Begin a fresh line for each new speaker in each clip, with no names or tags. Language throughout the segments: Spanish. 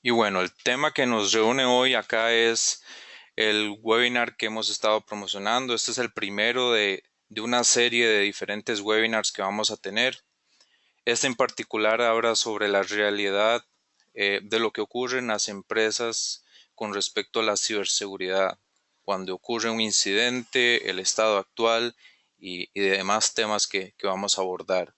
Y bueno, el tema que nos reúne hoy acá es el webinar que hemos estado promocionando. Este es el primero de una serie de diferentes webinars que vamos a tener. Este en particular habla sobre la realidad de lo que ocurre en las empresas con respecto a la ciberseguridad, cuando ocurre un incidente, el estado actual y demás temas que vamos a abordar.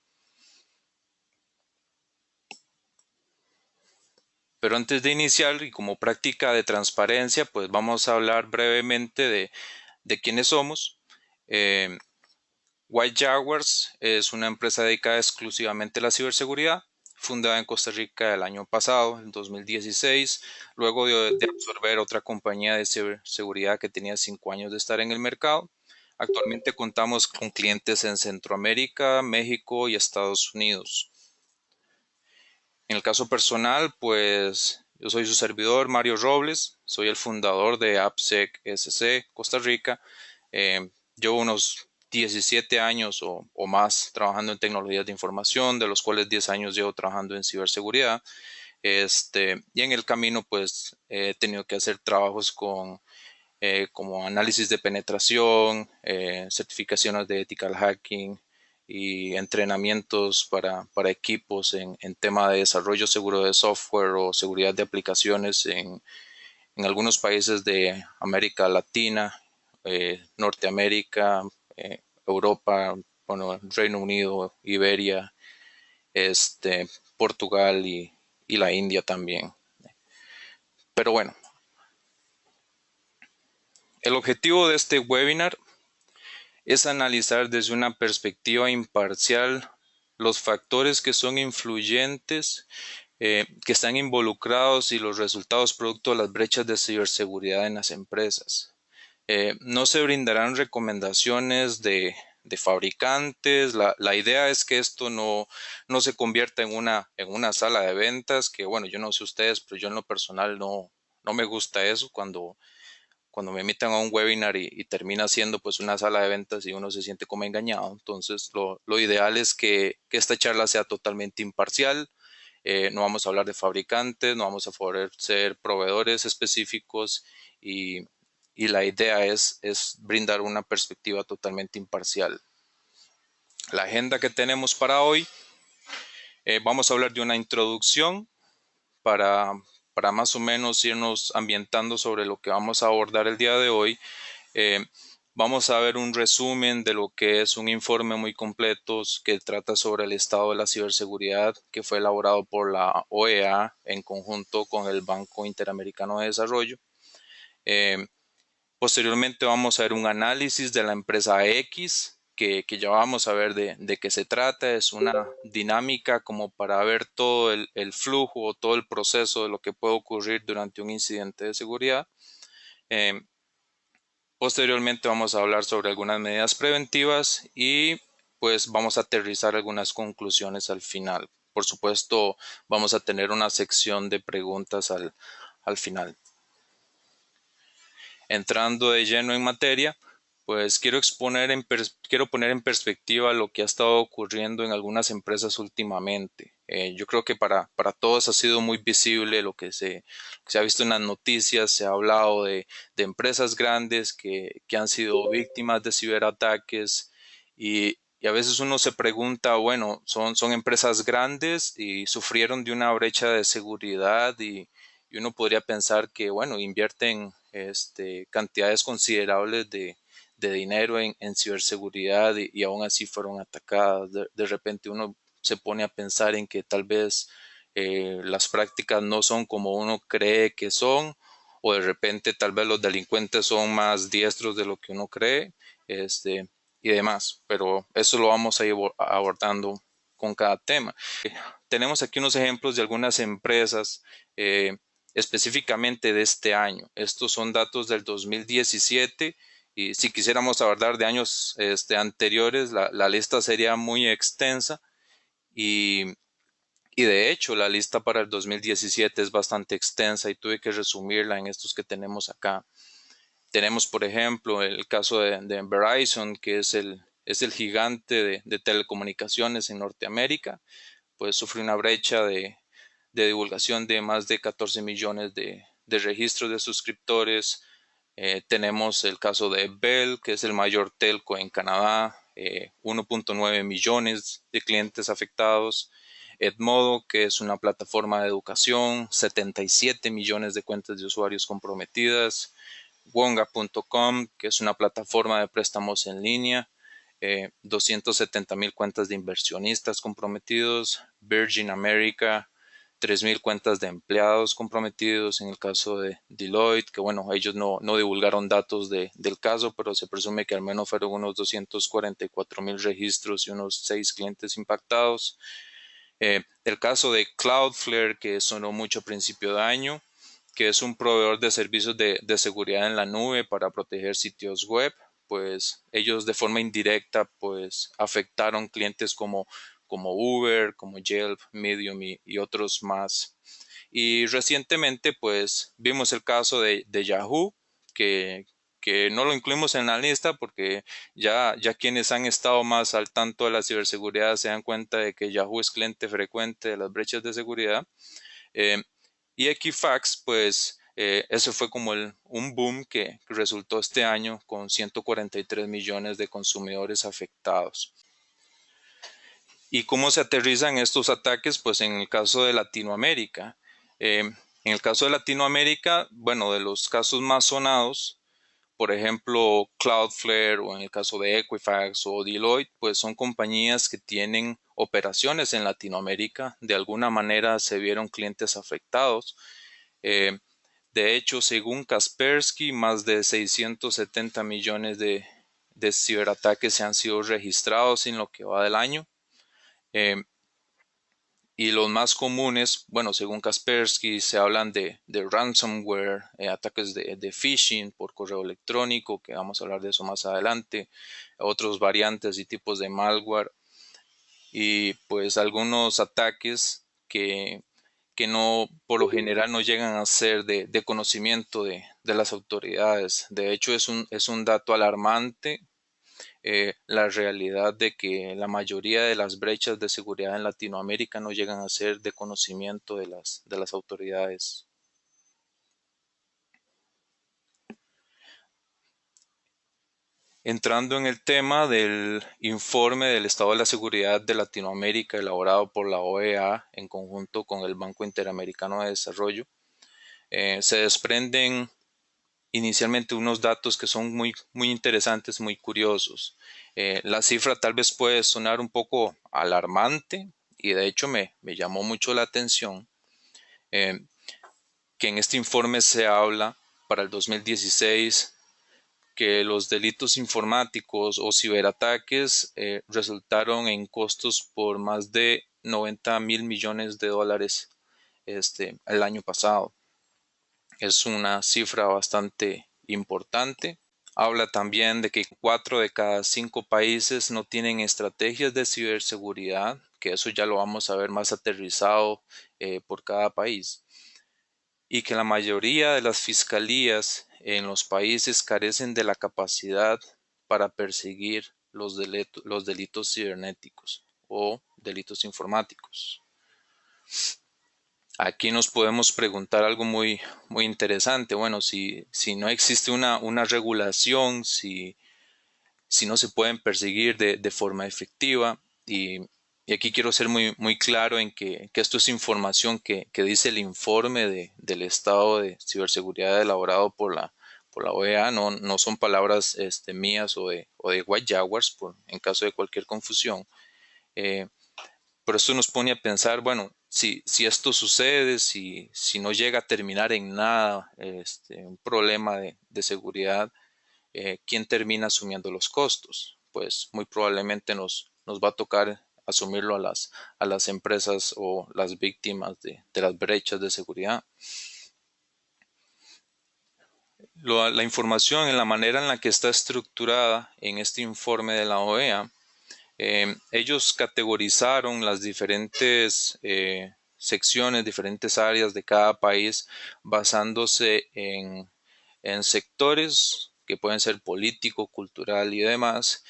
Pero antes de iniciar y como práctica de transparencia, pues vamos a hablar brevemente de quiénes somos. Eh, White Jaguars es una empresa dedicada exclusivamente a la ciberseguridad, fundada en Costa Rica el año pasado, en 2016, luego de absorber otra compañía de ciberseguridad que tenía 5 años de estar en el mercado. Actualmente contamos con clientes en Centroamérica, México y Estados Unidos. En el caso personal, pues yo soy su servidor, Mario Robles, soy el fundador de AppSec SC Costa Rica. Llevo unos 17 años o más trabajando en tecnologías de información, de los cuales 10 años llevo trabajando en ciberseguridad. Y en el camino, pues he tenido que hacer trabajos como análisis de penetración, certificaciones de ethical hacking y entrenamientos para equipos en tema de desarrollo seguro de software o seguridad de aplicaciones en algunos países de América Latina, Norteamérica, Europa, bueno, Reino Unido, Iberia, Portugal y la India también. Pero bueno, el objetivo de este webinar es analizar desde una perspectiva imparcial los factores que son influyentes, que están involucrados y los resultados producto de las brechas de ciberseguridad en las empresas. No se brindarán recomendaciones de fabricantes. La idea es que esto no se convierta en una sala de ventas, que bueno, yo no sé ustedes, pero yo en lo personal no me gusta eso cuando me invitan a un webinar y termina siendo pues una sala de ventas y uno se siente como engañado. Entonces lo ideal es que esta charla sea totalmente imparcial. No vamos a hablar de fabricantes, no vamos a favorecer proveedores específicos y la idea es brindar una perspectiva totalmente imparcial. La agenda que tenemos para hoy, vamos a hablar de una introducción para, para más o menos irnos ambientando sobre lo que vamos a abordar el día de hoy. Eh, Vamos a ver un resumen de lo que es un informe muy completo que trata sobre el estado de la ciberseguridad que fue elaborado por la OEA en conjunto con el Banco Interamericano de Desarrollo. Eh, Posteriormente vamos a ver un análisis de la empresa X, que ya vamos a ver de qué se trata. Es una dinámica como para ver todo el flujo o todo el proceso de lo que puede ocurrir durante un incidente de seguridad. Eh, Posteriormente vamos a hablar sobre algunas medidas preventivas y pues vamos a aterrizar algunas conclusiones al final. Por supuesto, vamos a tener una sección de preguntas al final. Entrando de lleno en materia, pues quiero poner en perspectiva lo que ha estado ocurriendo en algunas empresas últimamente. Yo creo que para todos ha sido muy visible lo que se ha visto en las noticias. Se ha hablado de empresas grandes que han sido víctimas de ciberataques y a veces uno se pregunta, bueno, son empresas grandes y sufrieron de una brecha de seguridad y uno podría pensar que, bueno, invierten cantidades considerables de dinero en ciberseguridad y aún así fueron atacadas. De repente uno se pone a pensar en que tal vez las prácticas no son como uno cree que son, o de repente tal vez los delincuentes son más diestros de lo que uno cree, y demás. Pero eso lo vamos a ir abordando con cada tema. Tenemos aquí unos ejemplos de algunas empresas específicamente de este año. Estos son datos del 2017 y si quisiéramos abordar de años anteriores, la lista sería muy extensa y, y de hecho la lista para el 2017 es bastante extensa y tuve que resumirla en estos que tenemos acá. Tenemos, por ejemplo, el caso de Verizon, que es el gigante de telecomunicaciones en Norteamérica, pues sufre una brecha de divulgación de más de 14 millones de registros de suscriptores. Tenemos el caso de Bell, que es el mayor telco en Canadá, 1.9 millones de clientes afectados. Edmodo, que es una plataforma de educación, 77 millones de cuentas de usuarios comprometidas. Wonga.com, que es una plataforma de préstamos en línea, 270,000 cuentas de inversionistas comprometidos. Virgin America, 3,000 cuentas de empleados comprometidos. En el caso de Deloitte, que bueno, ellos no divulgaron datos del caso, pero se presume que al menos fueron unos 244,000 registros y unos 6 clientes impactados. El caso de Cloudflare, que sonó mucho a principio de año, que es un proveedor de servicios de seguridad en la nube para proteger sitios web, pues ellos de forma indirecta pues afectaron clientes como Uber, como Yelp, Medium y otros más. Y recientemente pues vimos el caso de Yahoo, que, que no lo incluimos en la lista porque ya quienes han estado más al tanto de la ciberseguridad se dan cuenta de que Yahoo es cliente frecuente de las brechas de seguridad. Y Equifax, pues eso fue como un boom que resultó este año con 143 millones de consumidores afectados. ¿Y cómo se aterrizan estos ataques? Pues en el caso de Latinoamérica. En el caso de Latinoamérica, bueno, de los casos más sonados, por ejemplo, Cloudflare o en el caso de Equifax o Deloitte, pues son compañías que tienen operaciones en Latinoamérica. De alguna manera se vieron clientes afectados. De hecho, según Kaspersky, más de 670 millones de ciberataques se han sido registrados en lo que va del año. Y los más comunes, bueno, según Kaspersky, se hablan de ransomware, ataques de phishing por correo electrónico, que vamos a hablar de eso más adelante, otros variantes y tipos de malware, y pues algunos ataques que no, por lo general no llegan a ser de conocimiento de las autoridades. De hecho, es un dato alarmante la realidad de que la mayoría de las brechas de seguridad en Latinoamérica no llegan a ser de conocimiento de las autoridades. Entrando en el tema del informe del estado de la seguridad de Latinoamérica elaborado por la OEA en conjunto con el Banco Interamericano de Desarrollo, se desprenden inicialmente unos datos que son muy interesantes, muy curiosos. La cifra tal vez puede sonar un poco alarmante y de hecho me llamó mucho la atención eh, que en este informe se habla para el 2016 que los delitos informáticos o ciberataques resultaron en costos por más de 90,000 millones de dólares el año pasado. Es una cifra bastante importante. Habla también de que 4 de cada 5 países no tienen estrategias de ciberseguridad, que eso ya lo vamos a ver más aterrizado por cada país, y que la mayoría de las fiscalías en los países carecen de la capacidad para perseguir los delitos cibernéticos o delitos informáticos. Aquí nos podemos preguntar algo muy interesante. Bueno, si no existe una regulación, si no se pueden perseguir de forma efectiva, y aquí quiero ser muy claro en que esto es información que dice el informe del estado de ciberseguridad elaborado por la OEA, no son palabras mías o de White Jaguars, en caso de cualquier confusión. Pero esto nos pone a pensar, bueno, si esto sucede, si no llega a terminar en nada un problema de seguridad, ¿quién termina asumiendo los costos? Pues muy probablemente nos va a tocar asumirlo a las empresas o las víctimas de las brechas de seguridad. La información en la manera en la que está estructurada en este informe de la OEA, ellos categorizaron las diferentes secciones, diferentes áreas de cada país basándose en sectores que pueden ser político, cultural y demás,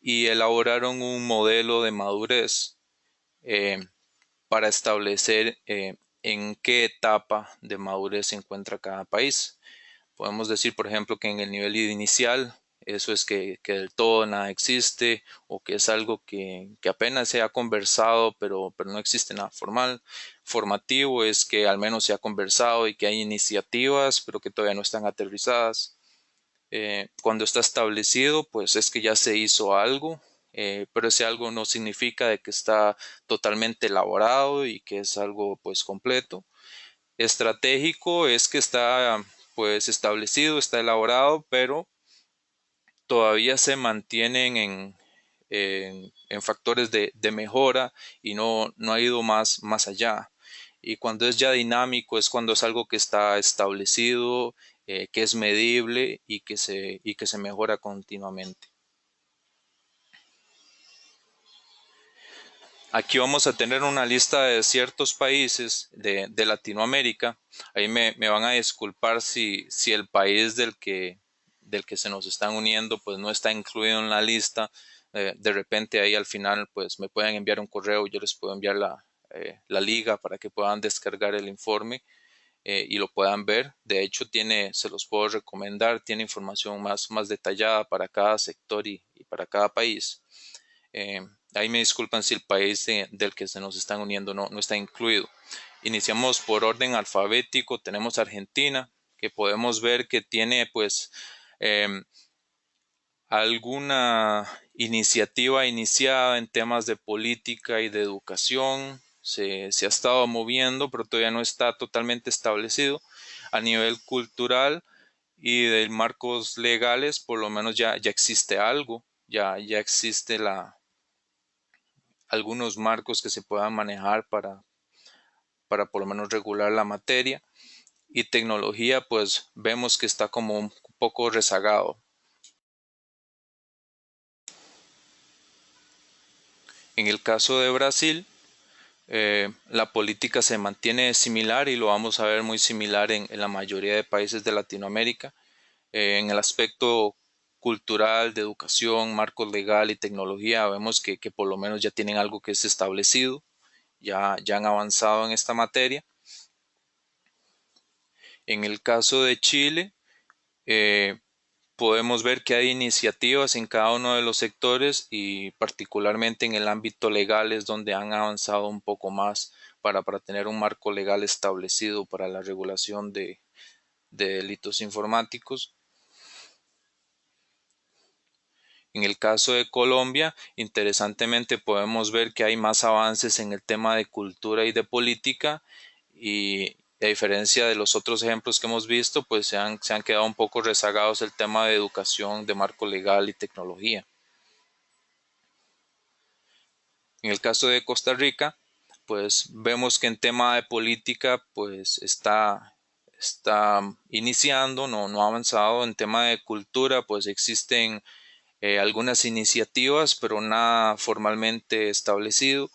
y elaboraron un modelo de madurez para establecer en qué etapa de madurez se encuentra cada país. Podemos decir, por ejemplo, que en el nivel inicial, eso es que del todo nada existe o que es algo que apenas se ha conversado, pero no existe nada formal. Formativo es que al menos se ha conversado y que hay iniciativas, pero que todavía no están aterrizadas. Cuando está establecido, pues es que ya se hizo algo, pero ese algo no significa de que está totalmente elaborado y que es algo pues completo. Estratégico es que está pues establecido, está elaborado, pero todavía se mantienen en factores de mejora y no ha ido más allá. Y cuando es ya dinámico es cuando es algo que está establecido, que es medible y que se mejora continuamente. Aquí vamos a tener una lista de ciertos países de Latinoamérica. Ahí me van a disculpar si el país del que se nos están uniendo pues no está incluido en la lista. De repente ahí al final pues me pueden enviar un correo, yo les puedo enviar la liga para que puedan descargar el informe y lo puedan ver. De hecho se los puedo recomendar, tiene información más detallada para cada sector y para cada país. Eh, Ahí me disculpan si el país del que se nos están uniendo no está incluido. Iniciamos por orden alfabético. Tenemos Argentina, que podemos ver que tiene pues eh, alguna iniciativa iniciada en temas de política y de educación. Se ha estado moviendo, pero todavía no está totalmente establecido. A nivel cultural y de marcos legales, por lo menos ya existe algo, ya existe algunos marcos que se puedan manejar para por lo menos regular la materia. Y tecnología, pues vemos que está como un poco rezagado. En el caso de Brasil, la política se mantiene similar y lo vamos a ver muy similar en la mayoría de países de Latinoamérica. En el aspecto cultural, de educación, marco legal y tecnología, vemos que por lo menos ya tienen algo que es establecido, ya han avanzado en esta materia. En el caso de Chile, eh, podemos ver que hay iniciativas en cada uno de los sectores y particularmente en el ámbito legal es donde han avanzado un poco más para tener un marco legal establecido para la regulación de delitos informáticos. En el caso de Colombia, interesantemente podemos ver que hay más avances en el tema de cultura y de política y a diferencia de los otros ejemplos que hemos visto, pues se han quedado un poco rezagados el tema de educación, de marco legal y tecnología. En el caso de Costa Rica, pues vemos que en tema de política, pues está iniciando, no ha avanzado. En tema de cultura, pues existen algunas iniciativas, pero nada formalmente establecido.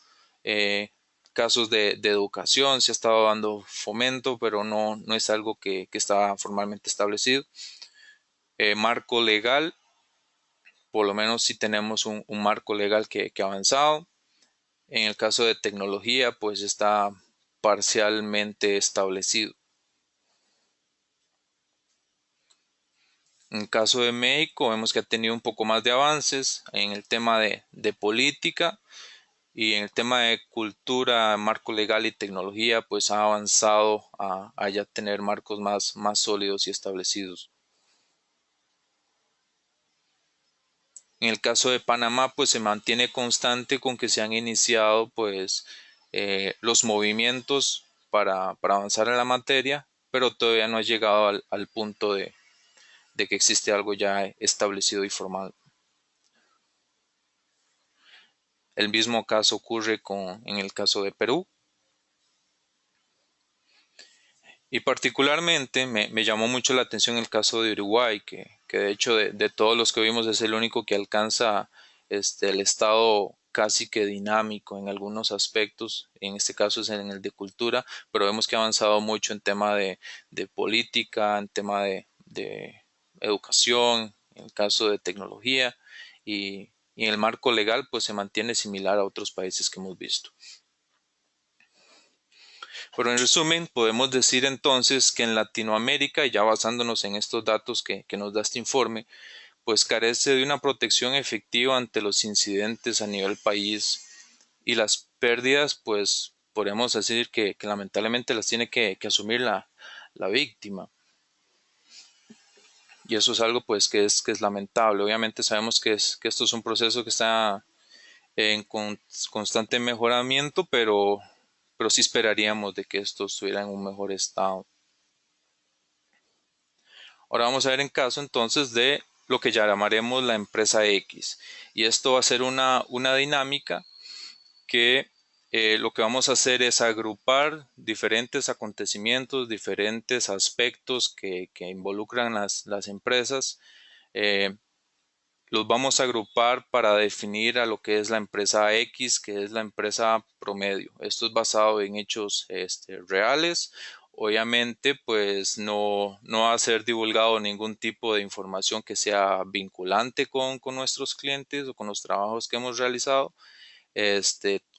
Casos de educación, se ha estado dando fomento, pero no es algo que está formalmente establecido. Marco legal, por lo menos si tenemos un marco legal que ha avanzado. En el caso de tecnología, pues está parcialmente establecido. En el caso de México, vemos que ha tenido un poco más de avances en el tema de política y en el tema de cultura, marco legal y tecnología, pues ha avanzado a ya tener marcos más sólidos y establecidos. En el caso de Panamá, pues se mantiene constante con que se han iniciado pues los movimientos para avanzar en la materia, pero todavía no ha llegado al punto de que existe algo ya establecido y formal. El mismo caso ocurre en el caso de Perú. Y particularmente me llamó mucho la atención el caso de Uruguay, que de hecho de todos los que vimos es el único que alcanza el estado casi que dinámico en algunos aspectos, en este caso es en el de cultura, pero vemos que ha avanzado mucho en tema de política, en tema de educación, en el caso de tecnología y en el marco legal pues se mantiene similar a otros países que hemos visto. Pero en resumen, podemos decir entonces que en Latinoamérica, ya basándonos en estos datos que nos da este informe, pues carece de una protección efectiva ante los incidentes a nivel país y las pérdidas, pues podemos decir que lamentablemente las tiene que asumir la víctima. Y eso es algo pues que es lamentable. Obviamente sabemos que esto es un proceso que está en constante mejoramiento, pero sí esperaríamos de que esto estuviera en un mejor estado. Ahora vamos a ver en caso entonces de lo que llamaremos la empresa X. Y esto va a ser una dinámica que lo que vamos a hacer es agrupar diferentes acontecimientos, diferentes aspectos que involucran las empresas. eh, los vamos a agrupar para definir a lo que es la empresa X, que es la empresa promedio. Esto es basado en hechos reales. Obviamente, pues no va a ser divulgado ningún tipo de información que sea vinculante con nuestros clientes o con los trabajos que hemos realizado.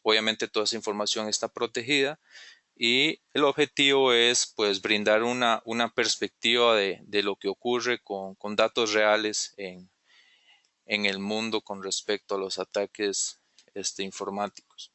Obviamente toda esa información está protegida y el objetivo es pues brindar una perspectiva de lo que ocurre con datos reales en el mundo con respecto a los ataques informáticos.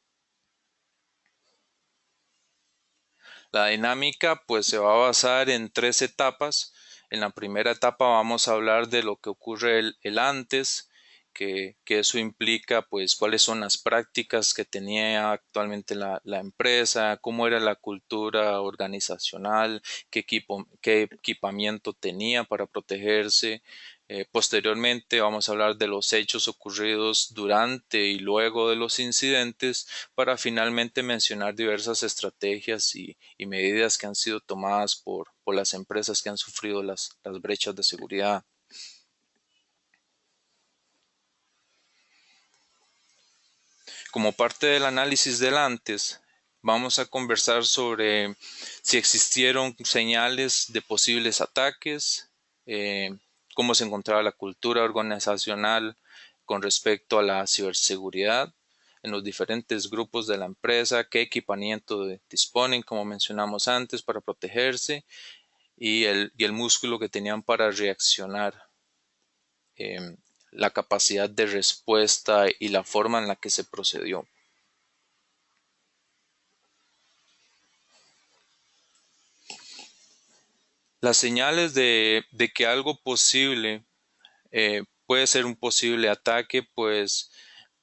La dinámica pues se va a basar en 3 etapas. En la primera etapa vamos a hablar de lo que ocurre el antes, que eso implica pues cuáles son las prácticas que tenía actualmente la empresa, cómo era la cultura organizacional, qué equipamiento tenía para protegerse. Posteriormente vamos a hablar de los hechos ocurridos durante y luego de los incidentes para finalmente mencionar diversas estrategias y medidas que han sido tomadas por las empresas que han sufrido las brechas de seguridad. Como parte del análisis del antes, vamos a conversar sobre si existieron señales de posibles ataques, eh, cómo se encontraba la cultura organizacional con respecto a la ciberseguridad en los diferentes grupos de la empresa, qué equipamiento disponen, como mencionamos antes, para protegerse y el músculo que tenían para reaccionar, eh, la capacidad de respuesta y la forma en la que se procedió. Las señales de que algo posible puede ser un posible ataque, pues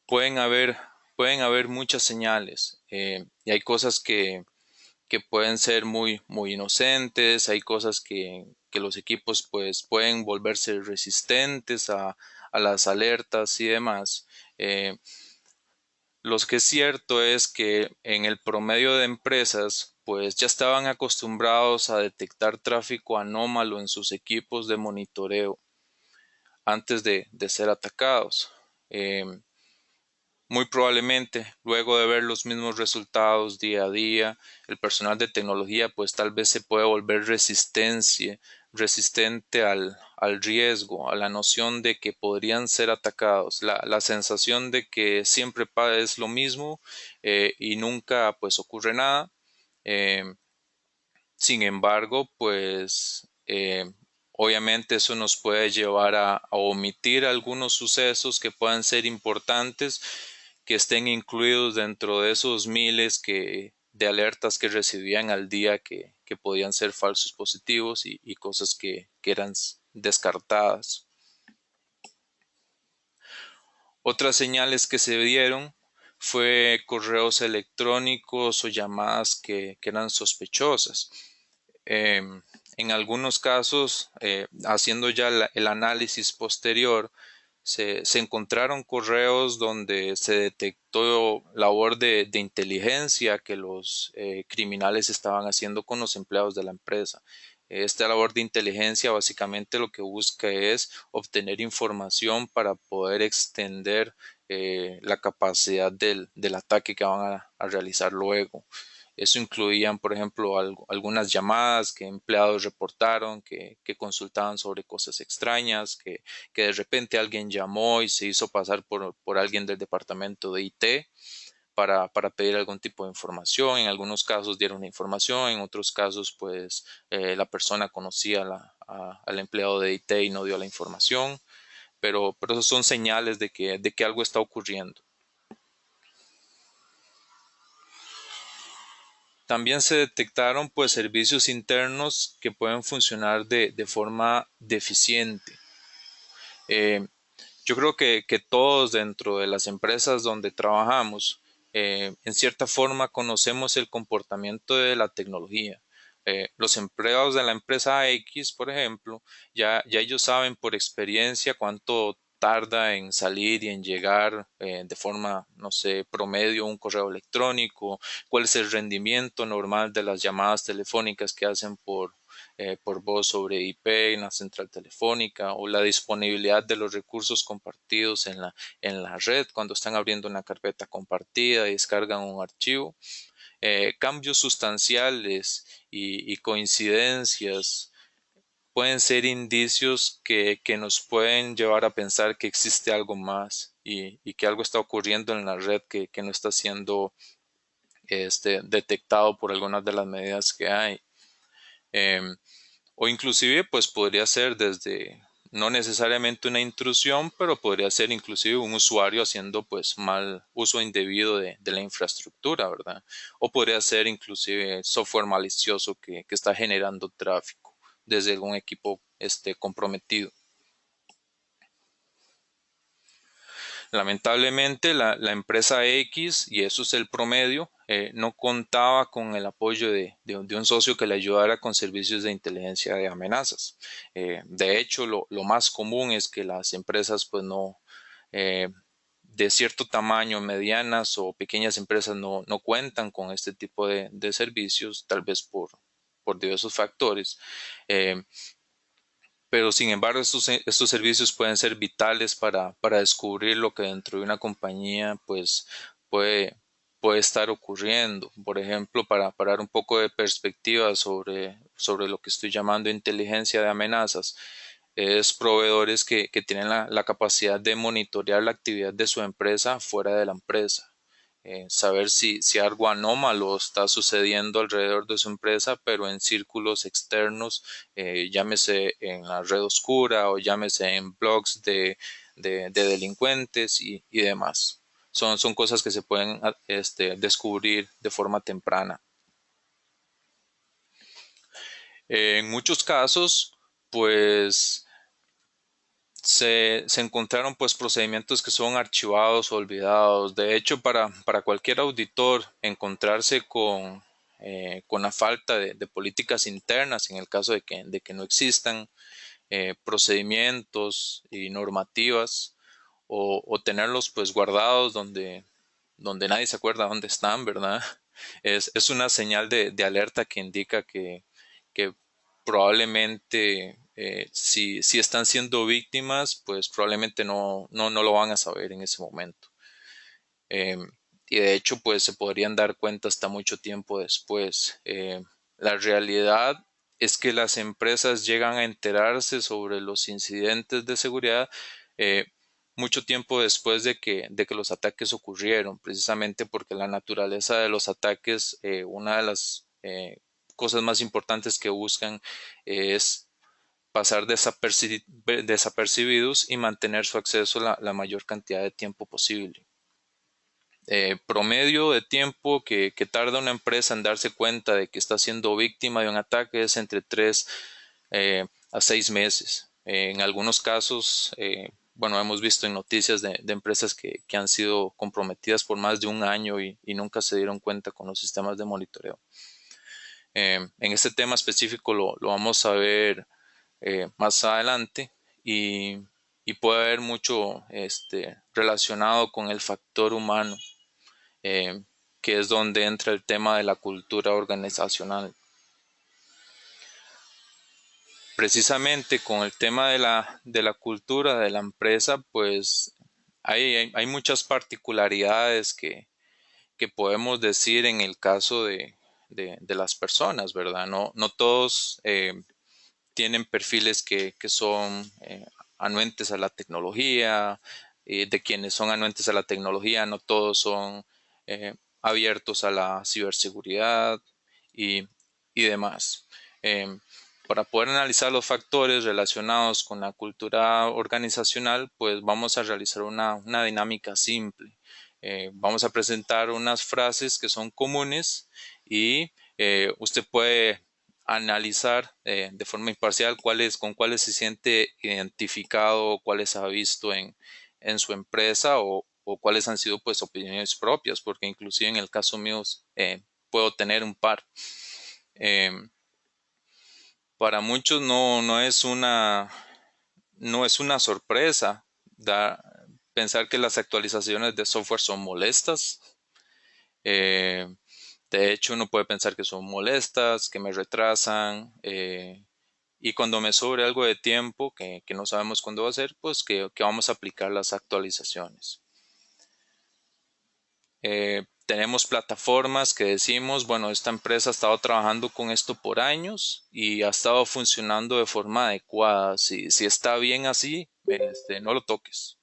pueden haber, pueden haber muchas señales y hay cosas que pueden ser muy inocentes, hay cosas que los equipos pues pueden volverse resistentes a las alertas y demás. Lo que es cierto es que en el promedio de empresas pues ya estaban acostumbrados a detectar tráfico anómalo en sus equipos de monitoreo antes de ser atacados. Eh, Muy probablemente, luego de ver los mismos resultados día a día, el personal de tecnología pues tal vez se puede volver resistente al riesgo, a la noción de que podrían ser atacados, la sensación de que siempre es lo mismo y nunca pues ocurre nada. Eh, Sin embargo, pues obviamente eso nos puede llevar a omitir algunos sucesos que puedan ser importantes, que estén incluidos dentro de esos miles de alertas que recibían al día que podían ser falsos positivos y cosas que eran descartadas. Otras señales que se dieron fue correos electrónicos o llamadas que eran sospechosas. Eh, en algunos casos, haciendo ya el análisis posterior, se encontraron correos donde se detectó labor de inteligencia que los criminales estaban haciendo con los empleados de la empresa. Esta labor de inteligencia básicamente lo que busca es obtener información para poder extender la capacidad del ataque que van a realizar luego. Eso incluían, por ejemplo, algunas llamadas que empleados reportaron que consultaban sobre cosas extrañas, que de repente alguien llamó y se hizo pasar por alguien del departamento de IT para pedir algún tipo de información. En algunos casos dieron la información, en otros casos pues la persona conocía al empleado de IT y no dio la información, pero esos son señales de que algo está ocurriendo. También se detectaron pues servicios internos que pueden funcionar de forma deficiente. Eh, yo creo que todos dentro de las empresas donde trabajamos, en cierta forma conocemos el comportamiento de la tecnología. Los empleados de la empresa X, por ejemplo, ya ellos saben por experiencia cuánto tarda en salir y en llegar de forma, no sé, promedio un correo electrónico, cuál es el rendimiento normal de las llamadas telefónicas que hacen por voz sobre IP en la central telefónica, o la disponibilidad de los recursos compartidos en la red cuando están abriendo una carpeta compartida y descargan un archivo. Cambios sustanciales y coincidencias pueden ser indicios que nos pueden llevar a pensar que existe algo más y que algo está ocurriendo en la red que no está siendo detectado por algunas de las medidas que hay. O inclusive pues podría ser desde no necesariamente una intrusión, pero podría ser inclusive un usuario haciendo pues mal uso indebido de la infraestructura, ¿verdad? O podría ser inclusive software malicioso que está generando tráfico desde algún equipo comprometido. Lamentablemente, la empresa X, y eso es el promedio, no contaba con el apoyo de un socio que le ayudara con servicios de inteligencia de amenazas. De hecho, lo más común es que las empresas, pues no, eh, de cierto tamaño, medianas o pequeñas empresas, no cuentan con este tipo de servicios, tal vez por diversos factores. Eh, pero sin embargo, estos servicios pueden ser vitales para descubrir lo que dentro de una compañía pues puede, puede estar ocurriendo. Por ejemplo, para dar un poco de perspectiva sobre lo que estoy llamando inteligencia de amenazas, es proveedores que tienen la capacidad de monitorear la actividad de su empresa fuera de la empresa. Saber si algo anómalo está sucediendo alrededor de su empresa, pero en círculos externos, llámese en la red oscura o llámese en blogs de delincuentes y demás. Son cosas que se pueden descubrir de forma temprana. En muchos casos, pues se encontraron pues procedimientos que son archivados o olvidados. De hecho, para cualquier auditor encontrarse con la falta de políticas internas en el caso de que no existan procedimientos y normativas o tenerlos pues guardados donde nadie se acuerda dónde están, ¿verdad? Es una señal de alerta que indica que probablemente si están siendo víctimas, pues probablemente no lo van a saber en ese momento. Eh, y de hecho, pues se podrían dar cuenta hasta mucho tiempo después. La realidad es que las empresas llegan a enterarse sobre los incidentes de seguridad eh, mucho tiempo después de que los ataques ocurrieron, precisamente porque la naturaleza de los ataques, una de las cosas más importantes que buscan es pasar desapercibidos y mantener su acceso la mayor cantidad de tiempo posible. Promedio de tiempo que tarda una empresa en darse cuenta de que está siendo víctima de un ataque es entre 3 a 6 meses. En algunos casos, bueno, hemos visto en noticias de empresas que han sido comprometidas por más de un año y nunca se dieron cuenta con los sistemas de monitoreo. En este tema específico lo vamos a ver más adelante y puede haber mucho relacionado con el factor humano, eh, que es donde entra el tema de la cultura organizacional. Precisamente con el tema de la cultura de la empresa, pues hay muchas particularidades que podemos decir en el caso de las personas, ¿verdad? No todos tienen perfiles que son anuentes a la tecnología, de quienes son anuentes a la tecnología, no todos son abiertos a la ciberseguridad y, y demás. Eh, para poder analizar los factores relacionados con la cultura organizacional, pues vamos a realizar una dinámica simple. Vamos a presentar unas frases que son comunes y usted puede analizar de forma imparcial con cuáles se siente identificado, cuáles ha visto en su empresa o cuáles han sido pues opiniones propias, porque inclusive en el caso mío puedo tener un par. Eh, para muchos no es una sorpresa pensar que las actualizaciones de software son molestas. Eh, de hecho, uno puede pensar que son molestas, que me retrasan, y cuando me sobre algo de tiempo que no sabemos cuándo va a ser, pues que vamos a aplicar las actualizaciones. Tenemos plataformas que decimos, bueno, esta empresa ha estado trabajando con esto por años y ha estado funcionando de forma adecuada. Si está bien así, no lo toques.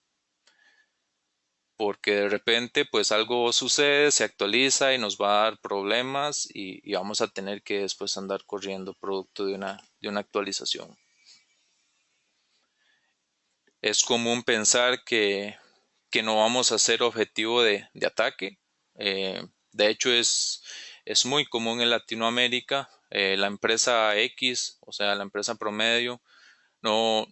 Porque de repente pues algo sucede, se actualiza y nos va a dar problemas y vamos a tener que después andar corriendo producto de una actualización. Es común pensar que no vamos a ser objetivo de ataque. De hecho, es muy común en Latinoamérica. La empresa X, o sea, la empresa promedio, no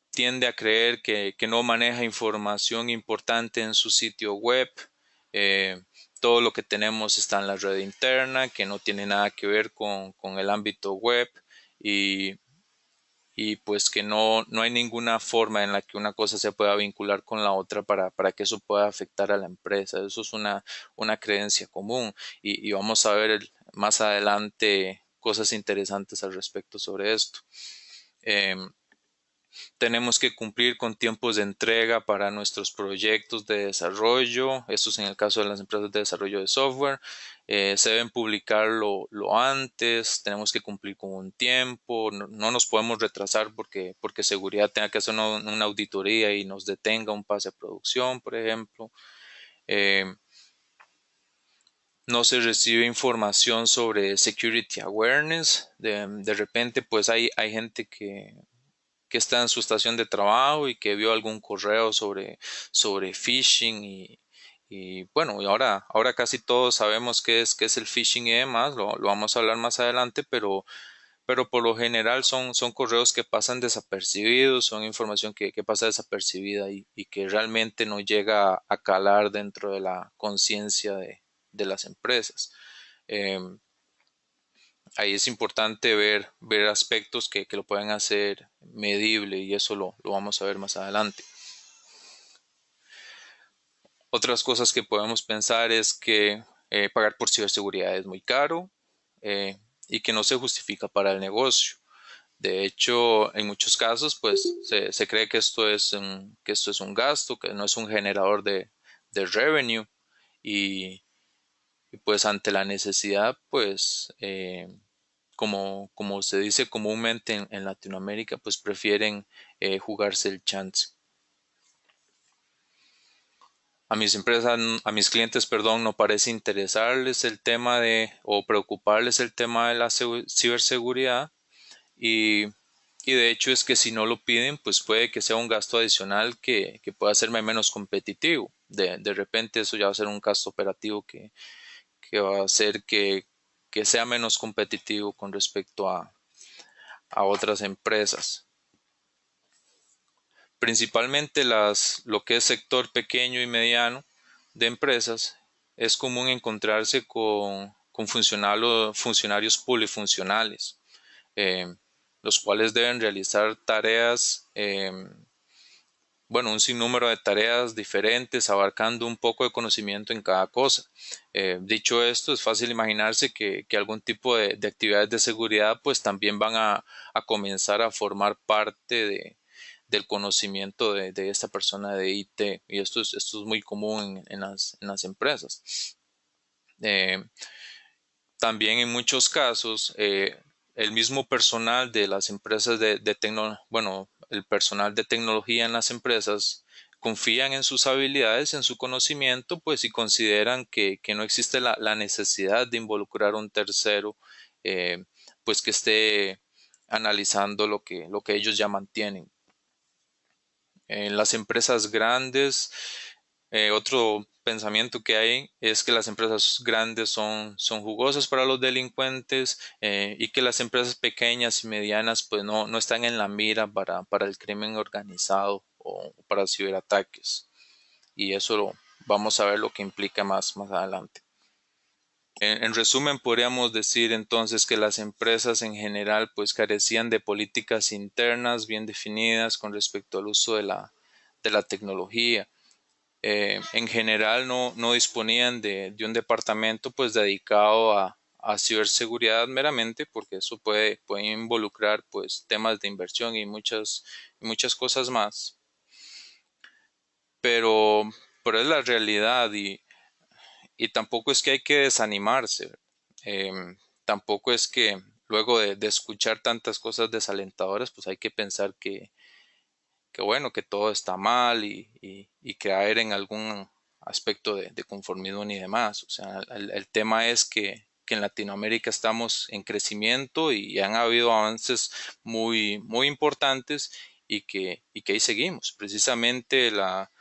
tiende a creer que no maneja información importante en su sitio web. Eh, todo lo que tenemos está en la red interna, que no tiene nada que ver con el ámbito web y y pues que no hay ninguna forma en la que una cosa se pueda vincular con la otra para que eso pueda afectar a la empresa. Eso es una creencia común y vamos a ver más adelante cosas interesantes al respecto sobre esto. Eh, Tenemos que cumplir con tiempos de entrega para nuestros proyectos de desarrollo. Esto es en el caso de las empresas de desarrollo de software. Se deben publicar lo antes. Tenemos que cumplir con un tiempo. No nos podemos retrasar porque seguridad tenga que hacer una auditoría y nos detenga un pase a producción, por ejemplo. Eh, no se recibe información sobre security awareness. De repente, pues hay gente que está en su estación de trabajo y que vio algún correo sobre phishing y bueno, y ahora casi todos sabemos qué es el phishing y demás, lo vamos a hablar más adelante, pero por lo general son correos que pasan desapercibidos, son información que pasa desapercibida y que realmente no llega a calar dentro de la conciencia de las empresas. Eh, Ahí es importante ver aspectos que lo pueden hacer medible y eso lo vamos a ver más adelante. Otras cosas que podemos pensar es que pagar por ciberseguridad es muy caro y que no se justifica para el negocio. De hecho, en muchos casos, pues se cree que que esto es un gasto, que no es un generador de revenue y pues ante la necesidad, pues como se dice comúnmente en Latinoamérica, pues prefieren jugarse el chance. A mis clientes, perdón, no parece interesarles el tema o preocuparles el tema de la ciberseguridad y, y de hecho es que si no lo piden, pues puede que sea un gasto adicional que pueda hacerme menos competitivo. De repente eso ya va a ser un gasto operativo que va a hacer que sea menos competitivo con respecto a otras empresas. Principalmente lo que es sector pequeño y mediano de empresas, es común encontrarse con funcionarios polifuncionales, eh, los cuales deben realizar tareas, bueno, un sinnúmero de tareas diferentes, abarcando un poco de conocimiento en cada cosa. Dicho esto, es fácil imaginarse que algún tipo de actividades de seguridad pues también van a comenzar a formar parte del conocimiento de esta persona de IT y esto es muy común en las empresas. Eh, También en muchos casos el mismo personal de las empresas bueno, el personal de tecnología en las empresas confían en sus habilidades, en su conocimiento, pues y consideran que no existe la necesidad de involucrar a un tercero, pues que esté analizando lo que ellos ya mantienen. En las empresas grandes, otro pensamiento que hay es que las empresas grandes son jugosas para los delincuentes, y que las empresas pequeñas y medianas pues no están en la mira para el crimen organizado o para ciberataques. Y eso vamos a ver lo que implica más adelante. En resumen, podríamos decir entonces que las empresas en general pues carecían de políticas internas bien definidas con respecto al uso de la tecnología. En general no disponían de un departamento pues dedicado a ciberseguridad meramente, porque eso puede involucrar pues temas de inversión y muchas cosas más. Pero, pero es la realidad y tampoco es que hay que desanimarse. Tampoco es que luego de escuchar tantas cosas desalentadoras, pues hay que pensar que bueno, que todo está mal y caer en algún aspecto de conformismo ni demás. O sea, el tema es que en Latinoamérica estamos en crecimiento y han habido avances muy importantes y que ahí seguimos. Precisamente la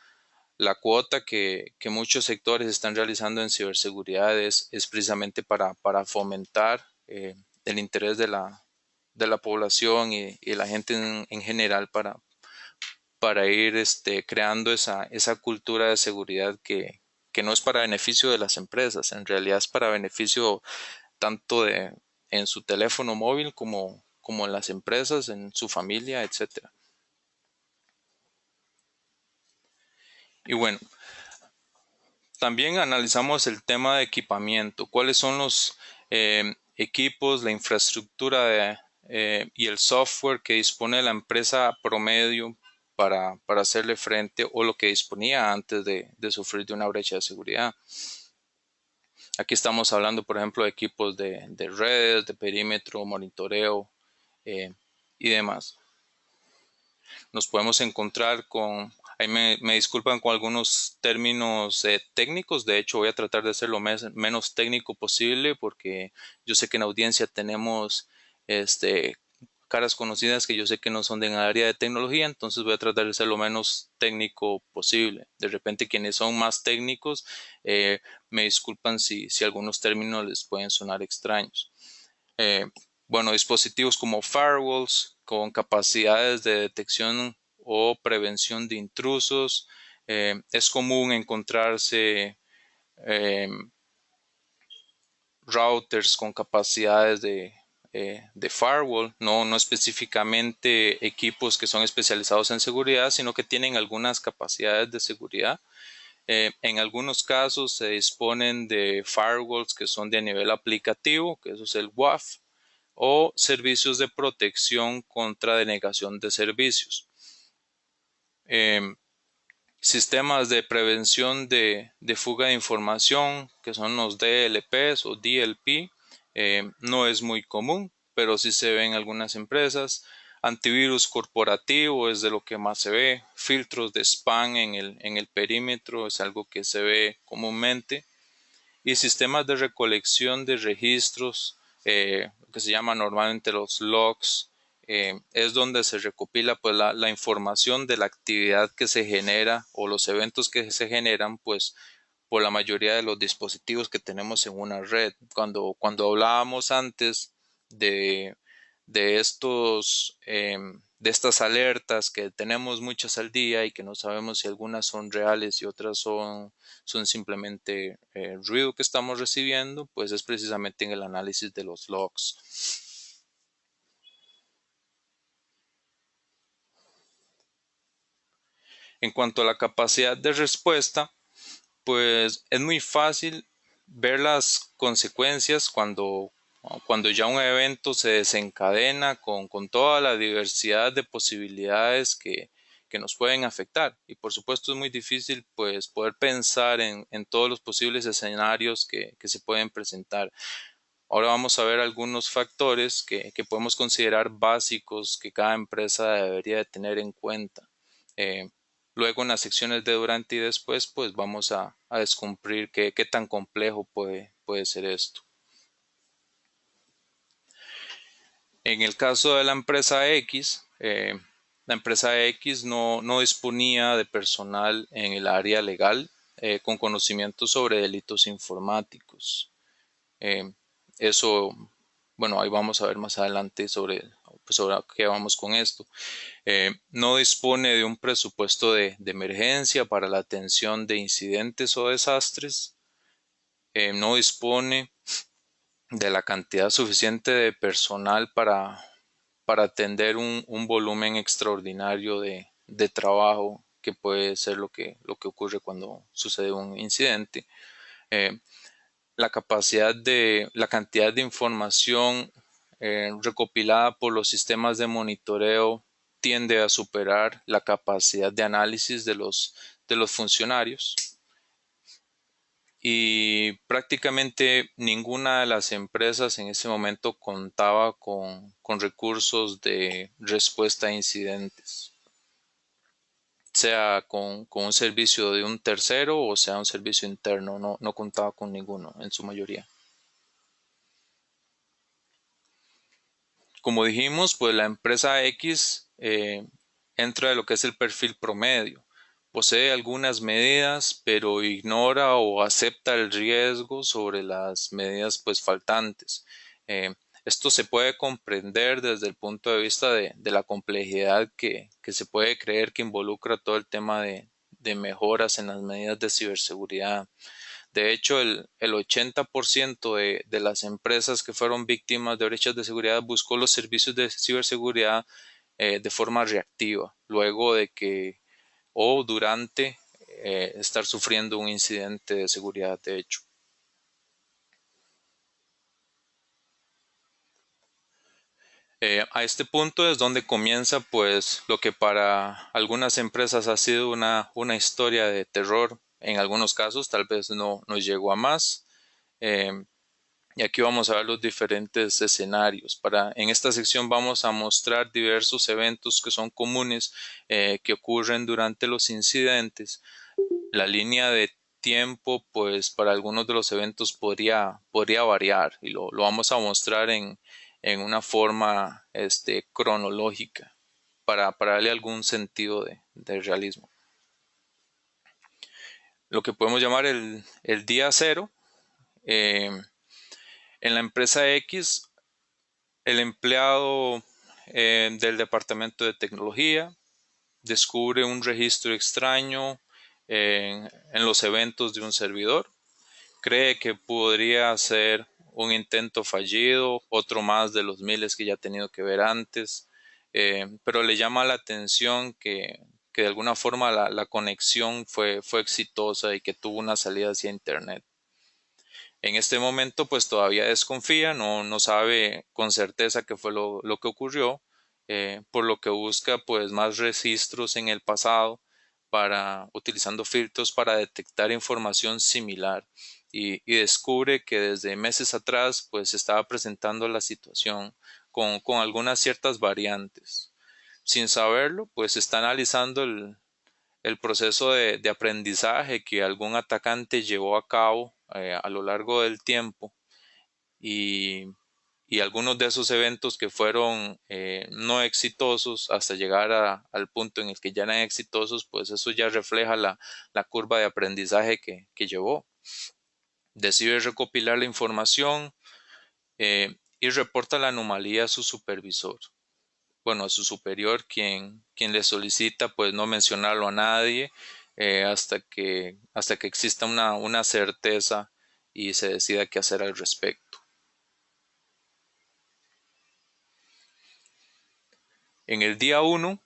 cuota que muchos sectores están realizando en ciberseguridad es precisamente para fomentar el interés de la población y la gente en general para ir creando esa cultura de seguridad que no es para beneficio de las empresas, en realidad es para beneficio tanto en su teléfono móvil como en las empresas, en su familia, etcétera. Y bueno, también analizamos el tema de equipamiento, cuáles son los equipos, la infraestructura y el software que dispone la empresa promedio para hacerle frente o lo que disponía antes de sufrir de una brecha de seguridad. Aquí estamos hablando, por ejemplo, de equipos de redes, de perímetro, monitoreo y demás. Nos podemos encontrar con, ahí me disculpan con algunos términos técnicos, de hecho voy a tratar de ser lo menos técnico posible porque yo sé que en audiencia tenemos caras conocidas que yo sé que no son del área de tecnología, entonces voy a tratar de ser lo menos técnico posible. De repente quienes son más técnicos me disculpan si algunos términos les pueden sonar extraños. Eh, bueno, dispositivos como firewalls con capacidades de detección o prevención de intrusos. Es común encontrarse eh, routers con capacidades de firewall, no específicamente equipos que son especializados en seguridad, sino que tienen algunas capacidades de seguridad. En algunos casos se disponen de firewalls que son de nivel aplicativo, que eso es el WAF, o servicios de protección contra denegación de servicios. Sistemas de prevención de fuga de información, que son los DLPs o DLP, no es muy común, pero sí se ve en algunas empresas. Antivirus corporativo es de lo que más se ve. Filtros de spam en el perímetro es algo que se ve comúnmente. Y sistemas de recolección de registros, que se llaman normalmente los logs, es donde se recopila pues la información de la actividad que se genera o los eventos que se generan pues por la mayoría de los dispositivos que tenemos en una red. Cuando hablábamos antes de, de estos de estas alertas que tenemos muchas al día y que no sabemos si algunas son reales y otras son simplemente ruido que estamos recibiendo, pues es precisamente en el análisis de los logs. En cuanto a la capacidad de respuesta, pues es muy fácil ver las consecuencias cuando ya un evento se desencadena con toda la diversidad de posibilidades que nos pueden afectar. Y por supuesto es muy difícil pues poder pensar en todos los posibles escenarios que se pueden presentar. Ahora vamos a ver algunos factores que podemos considerar básicos que cada empresa debería de tener en cuenta. Luego en las secciones de durante y después, pues vamos a descubrir qué tan complejo puede ser esto. En el caso de la empresa X no disponía de personal en el área legal con conocimientos sobre delitos informáticos. Eh, eso, bueno, ahí vamos a ver más adelante sobre qué vamos con esto. No dispone de un presupuesto de emergencia para la atención de incidentes o desastres. No dispone de la cantidad suficiente de personal para atender un volumen extraordinario de trabajo que puede ser lo que ocurre cuando sucede un incidente. Eh, la cantidad de información recopilada por los sistemas de monitoreo tiende a superar la capacidad de análisis de los funcionarios y prácticamente ninguna de las empresas en ese momento contaba con recursos de respuesta a incidentes, sea con un servicio de un tercero o sea un servicio interno, no contaba con ninguno en su mayoría. Como dijimos, pues la empresa X entra de lo que es el perfil promedio. Posee algunas medidas, pero ignora o acepta el riesgo sobre las medidas pues faltantes. Eh, Esto se puede comprender desde el punto de vista de la complejidad que se puede creer que involucra todo el tema de mejoras en las medidas de ciberseguridad. De hecho, el 80% de las empresas que fueron víctimas de brechas de seguridad buscó los servicios de ciberseguridad de forma reactiva, luego de que o durante estar sufriendo un incidente de seguridad, de hecho. A este punto es donde comienza pues lo que para algunas empresas ha sido una historia de terror. En algunos casos tal vez no nos llegó a más. Eh, Y aquí vamos a ver los diferentes escenarios. En esta sección vamos a mostrar diversos eventos que son comunes que ocurren durante los incidentes. La línea de tiempo, pues para algunos de los eventos podría variar y lo vamos a mostrar en una forma cronológica para darle algún sentido de realismo. Lo que podemos llamar el día cero. eh, en la empresa X el empleado del departamento de tecnología descubre un registro extraño en los eventos de un servidor. Cree que podría ser un intento fallido, otro más de los miles que ya ha tenido que ver antes, pero le llama la atención que de alguna forma la conexión fue exitosa y que tuvo una salida hacia Internet. En este momento pues todavía desconfía, no sabe con certeza qué fue lo que ocurrió, por lo que busca pues más registros en el pasado utilizando filtros para detectar información similar y descubre que desde meses atrás pues se estaba presentando la situación con algunas ciertas variantes. Sin saberlo pues está analizando el proceso de aprendizaje que algún atacante llevó a cabo a lo largo del tiempo y, y algunos de esos eventos que fueron no exitosos hasta llegar al punto en el que ya eran exitosos, pues eso ya refleja la curva de aprendizaje que llevó. Decide recopilar la información y reporta la anomalía a su supervisor, bueno, a su superior, quien le solicita pues no mencionarlo a nadie hasta que exista una certeza y se decida qué hacer al respecto. En el día 1,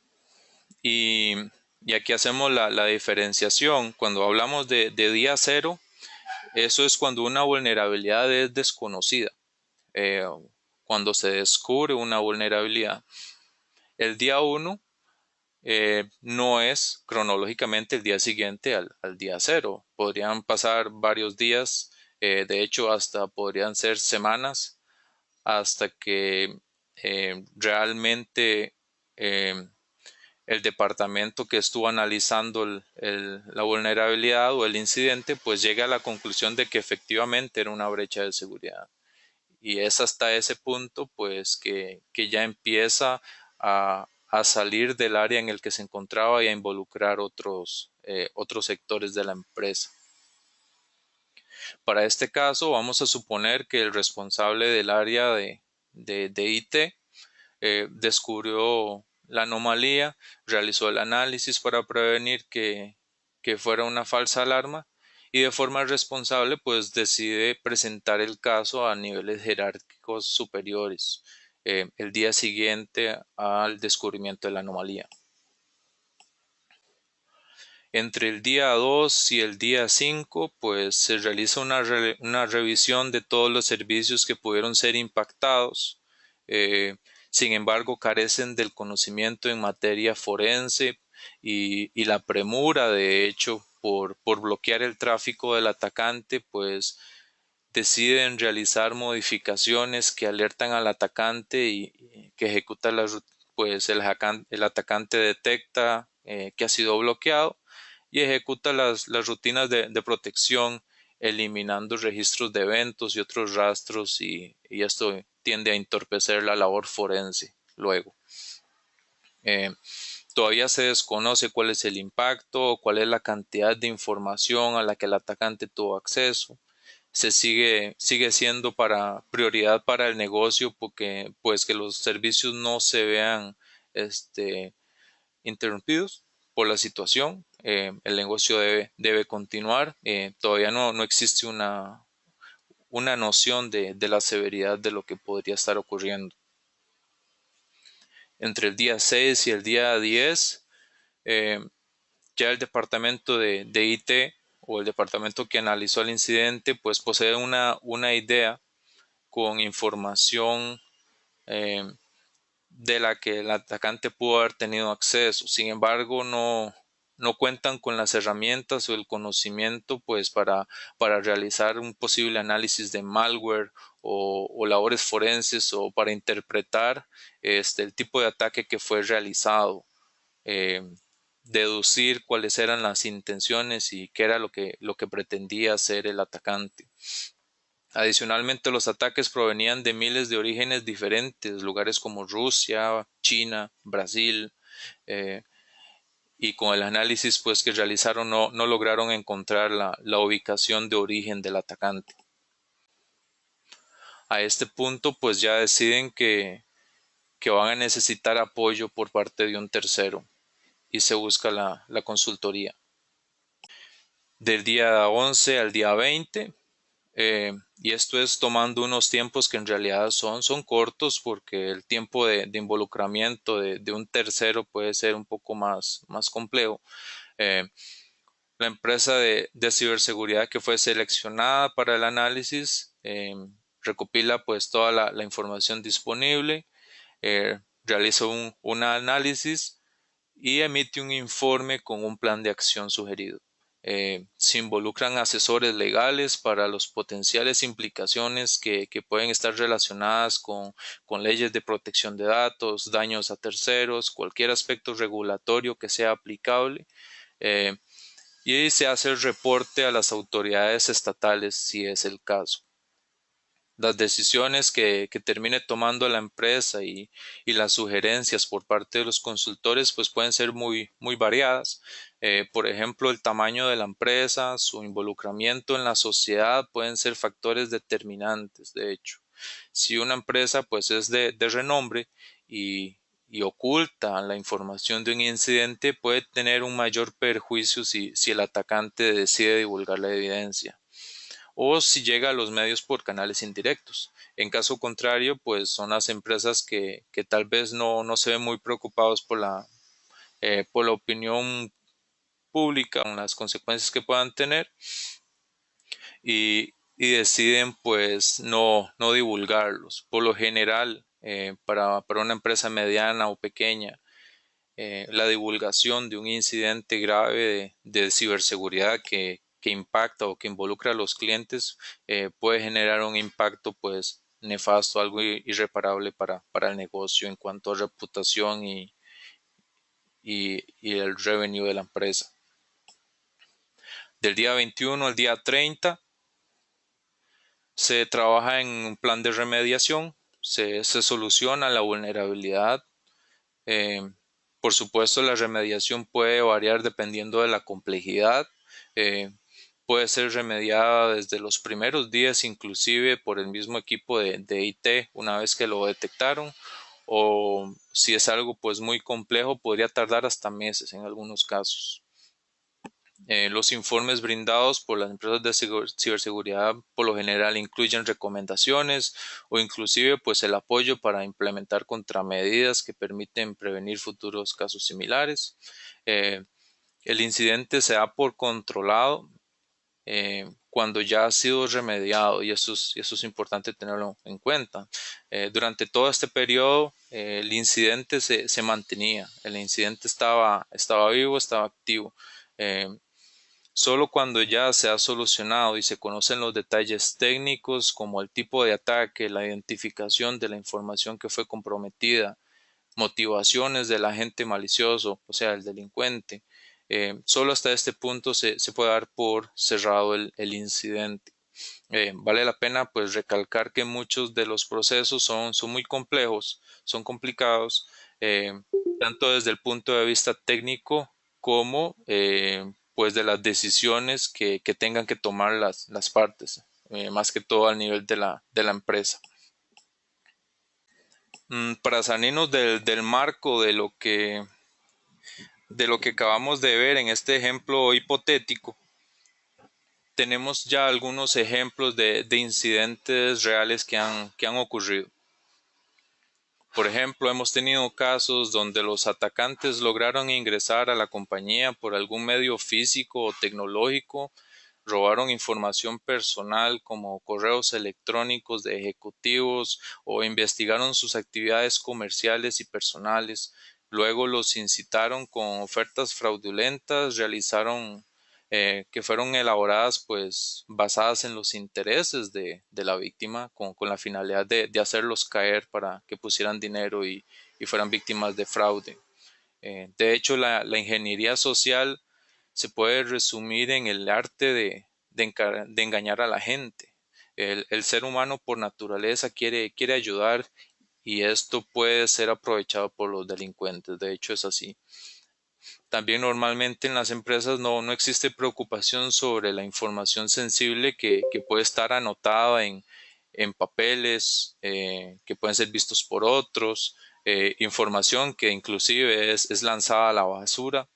y, y aquí hacemos la diferenciación, cuando hablamos de día 0, eso es cuando una vulnerabilidad es desconocida, eh, cuando se descubre una vulnerabilidad. El día 1 no es cronológicamente el día siguiente al día 0. Podrían pasar varios días, de hecho hasta podrían ser semanas, hasta que realmente el departamento que estuvo analizando la vulnerabilidad o el incidente, pues llega a la conclusión de que efectivamente era una brecha de seguridad. Y es hasta ese punto, pues, que ya empieza a salir del área en el que se encontraba y a involucrar otros sectores de la empresa. Para este caso, vamos a suponer que el responsable del área de IT descubrió la anomalía, realizó el análisis para prevenir que fuera una falsa alarma y de forma responsable pues decide presentar el caso a niveles jerárquicos superiores el día siguiente al descubrimiento de la anomalía. Entre el día 2 y el día 5 pues se realiza una revisión de todos los servicios que pudieron ser impactados. Eh, Sin embargo, carecen del conocimiento en materia forense y la premura, de hecho, por bloquear el tráfico del atacante, pues deciden realizar modificaciones que alertan al atacante y que ejecuta pues el atacante detecta que ha sido bloqueado y ejecuta las rutinas de protección eliminando registros de eventos y otros rastros y esto tiende a entorpecer la labor forense luego. Eh, Todavía se desconoce cuál es el impacto o cuál es la cantidad de información a la que el atacante tuvo acceso. Sigue siendo prioridad para el negocio porque pues que los servicios no se vean interrumpidos por la situación. El negocio debe continuar. Todavía no existe una noción de la severidad de lo que podría estar ocurriendo. Entre el día 6 y el día 10, ya el departamento de IT o el departamento que analizó el incidente, pues posee una idea con información de la que el atacante pudo haber tenido acceso. Sin embargo, no cuentan con las herramientas o el conocimiento pues para realizar un posible análisis de malware o labores forenses o para interpretar el tipo de ataque que fue realizado, eh, deducir cuáles eran las intenciones y qué era lo que pretendía hacer el atacante. Adicionalmente, los ataques provenían de miles de orígenes diferentes, lugares como Rusia, China, Brasil, eh, y con el análisis pues, que realizaron no lograron encontrar la ubicación de origen del atacante. A este punto, pues ya deciden que van a necesitar apoyo por parte de un tercero y se busca la consultoría. Del día 11 al día 20, y esto es tomando unos tiempos que en realidad son cortos porque el tiempo de involucramiento de un tercero puede ser un poco más complejo. Eh, la empresa de ciberseguridad que fue seleccionada para el análisis recopila pues toda la información disponible, realiza un análisis y emite un informe con un plan de acción sugerido. Se involucran asesores legales para las potenciales implicaciones que pueden estar relacionadas con leyes de protección de datos, daños a terceros, cualquier aspecto regulatorio que sea aplicable. Y se hace el reporte a las autoridades estatales si es el caso. Las decisiones que termine tomando la empresa y las sugerencias por parte de los consultores pues pueden ser muy variadas. Por ejemplo, el tamaño de la empresa, su involucramiento en la sociedad pueden ser factores determinantes. De hecho, si una empresa pues es de renombre y oculta la información de un incidente, puede tener un mayor perjuicio si el atacante decide divulgar la evidencia o si llega a los medios por canales indirectos. En caso contrario, pues son las empresas que tal vez no se ven muy preocupados por la opinión pública, con las consecuencias que puedan tener y deciden pues no divulgarlos. Por lo general, para una empresa mediana o pequeña, la divulgación de un incidente grave de ciberseguridad que impacta o que involucra a los clientes puede generar un impacto pues nefasto, algo irreparable para el negocio en cuanto a reputación y el revenue de la empresa. Del día 21 al día 30 se trabaja en un plan de remediación, se soluciona la vulnerabilidad. Eh, por supuesto, la remediación puede variar dependiendo de la complejidad. Eh, puede ser remediada desde los primeros días, inclusive por el mismo equipo de IT, una vez que lo detectaron, o si es algo pues muy complejo, podría tardar hasta meses en algunos casos. Los informes brindados por las empresas de ciberseguridad por lo general incluyen recomendaciones o inclusive pues el apoyo para implementar contramedidas que permiten prevenir futuros casos similares. Eh, el incidente se da por controlado cuando ya ha sido remediado y eso es importante tenerlo en cuenta. Durante todo este periodo el incidente se mantenía, el incidente estaba vivo, estaba activo. Eh, Solo cuando ya se ha solucionado y se conocen los detalles técnicos como el tipo de ataque, la identificación de la información que fue comprometida, motivaciones del agente malicioso, o sea, el delincuente, solo hasta este punto se puede dar por cerrado el incidente. Vale la pena pues recalcar que muchos de los procesos son muy complejos, son complicados, eh, tanto desde el punto de vista técnico como pues de las decisiones que tengan que tomar las partes, más que todo al nivel de la empresa. Para salirnos del marco de lo que acabamos de ver en este ejemplo hipotético, tenemos ya algunos ejemplos de incidentes reales que han ocurrido. Por ejemplo, hemos tenido casos donde los atacantes lograron ingresar a la compañía por algún medio físico o tecnológico, robaron información personal como correos electrónicos de ejecutivos o investigaron sus actividades comerciales y personales. Luego los incitaron con ofertas fraudulentas, realizaron que fueron elaboradas pues basadas en los intereses de la víctima con la finalidad de hacerlos caer para que pusieran dinero y fueran víctimas de fraude. De hecho, la ingeniería social se puede resumir en el arte de engañar a la gente. El ser humano por naturaleza quiere ayudar y esto puede ser aprovechado por los delincuentes. De hecho, es así. También normalmente en las empresas no existe preocupación sobre la información sensible que puede estar anotada en papeles que pueden ser vistos por otros, información que inclusive es lanzada a la basura,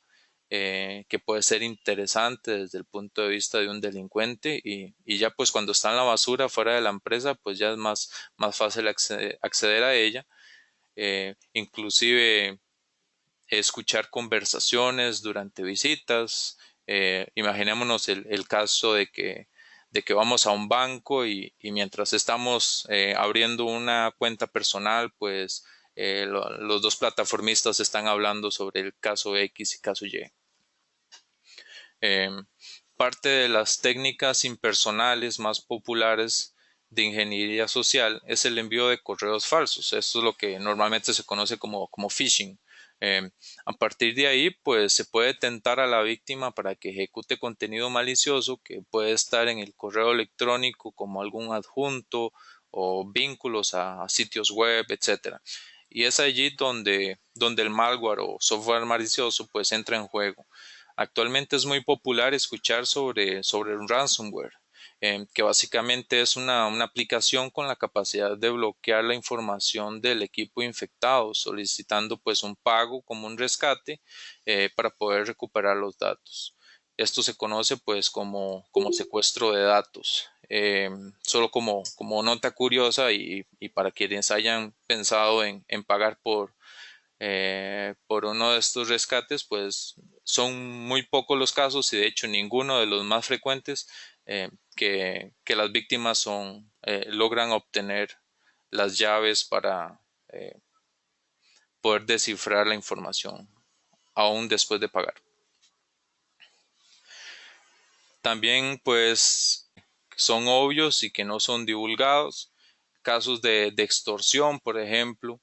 que puede ser interesante desde el punto de vista de un delincuente y ya pues cuando está en la basura fuera de la empresa pues ya es más fácil acceder a ella. Inclusive escuchar conversaciones durante visitas. Imaginémonos el caso de que vamos a un banco y mientras estamos abriendo una cuenta personal, pues los dos plataformistas están hablando sobre el caso X y caso Y. Eh, Parte de las técnicas impersonales más populares de ingeniería social es el envío de correos falsos. Esto es lo que normalmente se conoce como phishing. Eh, a partir de ahí, pues se puede tentar a la víctima para que ejecute contenido malicioso que puede estar en el correo electrónico como algún adjunto o vínculos a sitios web, etcétera. Y es allí donde el malware o software malicioso pues entra en juego. Actualmente es muy popular escuchar sobre un ransomware, que básicamente es una aplicación con la capacidad de bloquear la información del equipo infectado, solicitando pues un pago como un rescate para poder recuperar los datos. Esto se conoce pues como secuestro de datos. Solo como nota curiosa y para quienes hayan pensado en pagar por uno de estos rescates, pues son muy pocos los casos y de hecho ninguno de los más frecuentes que las víctimas logran obtener las llaves para poder descifrar la información aún después de pagar. También pues son obvios y que no son divulgados casos de extorsión, por ejemplo.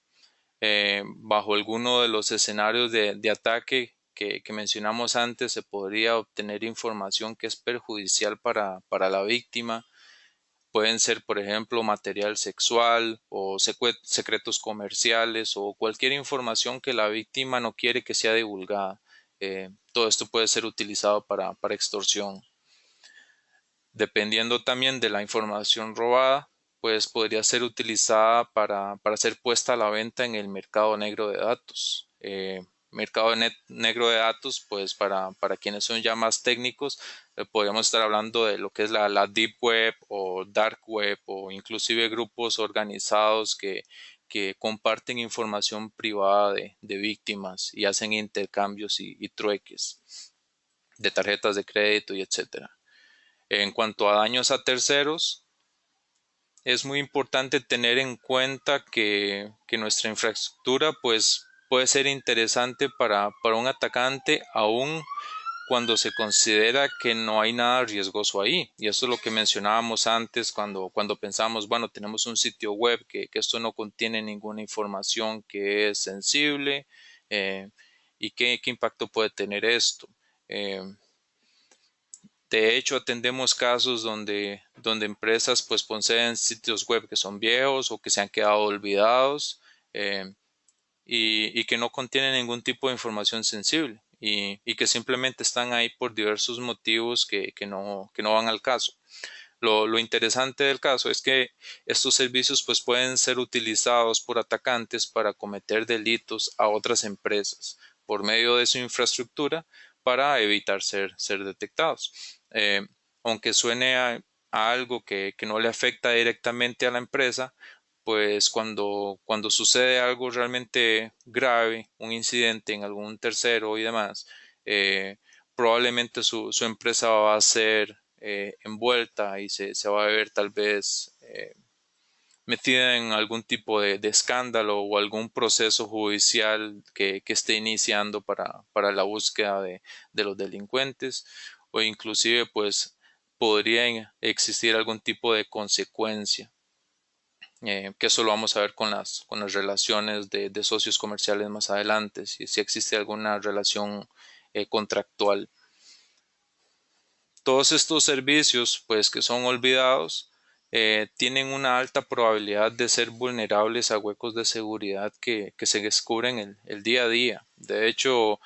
bajo alguno de los escenarios de ataque que mencionamos antes, se podría obtener información que es perjudicial para la víctima. Pueden ser, por ejemplo, material sexual o secretos comerciales o cualquier información que la víctima no quiere que sea divulgada. Todo esto puede ser utilizado para extorsión. Dependiendo también de la información robada, pues podría ser utilizada para ser puesta a la venta en el mercado negro de datos. Mercado negro de datos, pues para quienes son ya más técnicos, podríamos estar hablando de lo que es la Deep Web o Dark Web o inclusive grupos organizados que comparten información privada de víctimas y hacen intercambios y trueques de tarjetas de crédito y etcétera. En cuanto a daños a terceros, es muy importante tener en cuenta que nuestra infraestructura pues, puede ser interesante para un atacante aún cuando se considera que no hay nada riesgoso ahí. Y eso es lo que mencionábamos antes cuando pensamos, bueno, tenemos un sitio web que esto no contiene ninguna información que es sensible y qué impacto puede tener esto. De hecho, atendemos casos donde empresas pues poseen sitios web que son viejos o que se han quedado olvidados eh, y que no contienen ningún tipo de información sensible y que simplemente están ahí por diversos motivos que no van al caso. Lo interesante del caso es que estos servicios pues pueden ser utilizados por atacantes para cometer delitos a otras empresas por medio de su infraestructura para evitar ser detectados. Eh, Aunque suene a algo que no le afecta directamente a la empresa, pues cuando sucede algo realmente grave, un incidente en algún tercero y demás, eh, probablemente su empresa va a ser envuelta y se va a ver tal vez metida en algún tipo de escándalo o algún proceso judicial que esté iniciando para la búsqueda de los delincuentes o inclusive pues podría existir algún tipo de consecuencia. Que eso lo vamos a ver con las relaciones de socios comerciales más adelante, si existe alguna relación contractual. Todos estos servicios, pues que son olvidados, tienen una alta probabilidad de ser vulnerables a huecos de seguridad que se descubren el día a día. De hecho,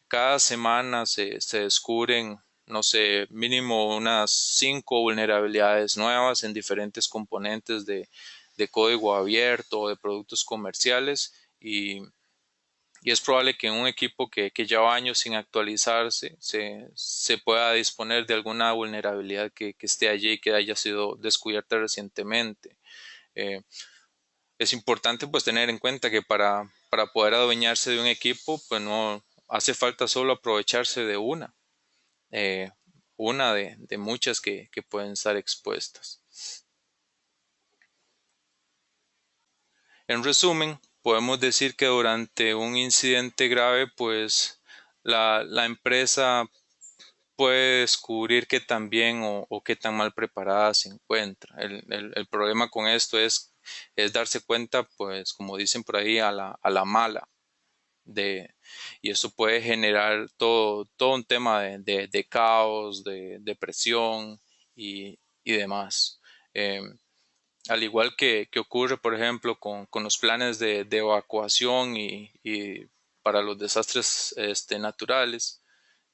cada semana se descubren, no sé, mínimo unas 5 vulnerabilidades nuevas en diferentes componentes de código abierto o de productos comerciales y es probable que en un equipo que lleva años sin actualizarse se pueda disponer de alguna vulnerabilidad que esté allí y que haya sido descubierta recientemente. Eh, es importante pues tener en cuenta que para poder adueñarse de un equipo pues no hace falta solo aprovecharse de eh, una de muchas que pueden estar expuestas. En resumen, podemos decir que durante un incidente grave, pues la empresa puede descubrir qué tan bien o qué tan mal preparada se encuentra. El problema con esto es darse cuenta, pues como dicen por ahí, a la mala. De, y esto puede generar todo un tema de caos, de depresión y demás. Eh, Al igual que ocurre, por ejemplo, con los planes de evacuación y para los desastres naturales,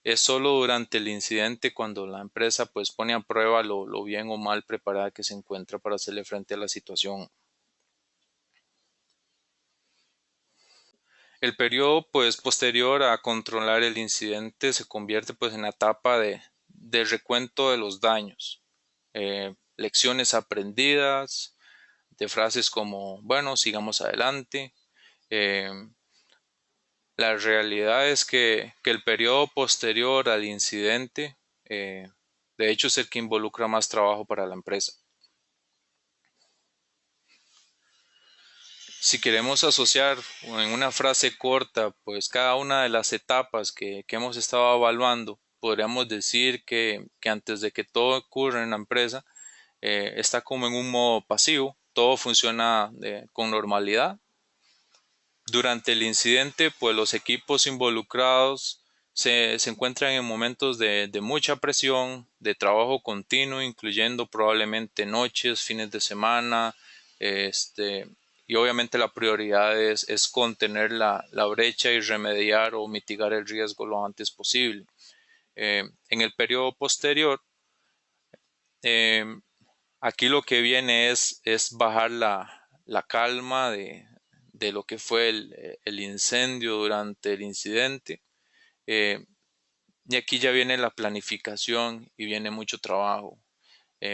es solo durante el incidente cuando la empresa pues pone a prueba lo bien o mal preparada que se encuentra para hacerle frente a la situación. El periodo pues posterior a controlar el incidente se convierte pues en la etapa de recuento de los daños, lecciones aprendidas, de frases como bueno, sigamos adelante. Eh, la realidad es que el periodo posterior al incidente de hecho es el que involucra más trabajo para la empresa. Si queremos asociar en una frase corta, pues cada una de las etapas que hemos estado evaluando, podríamos decir que antes de que todo ocurra en la empresa, está como en un modo pasivo, todo funciona con normalidad. Durante el incidente, pues los equipos involucrados se encuentran en momentos de mucha presión, de trabajo continuo, incluyendo probablemente noches, fines de semana, este, y obviamente la prioridad es contener la brecha y remediar o mitigar el riesgo lo antes posible. En el periodo posterior, eh, aquí lo que viene es bajar la calma de lo que fue el incendio durante el incidente. Eh, y aquí ya viene la planificación y viene mucho trabajo.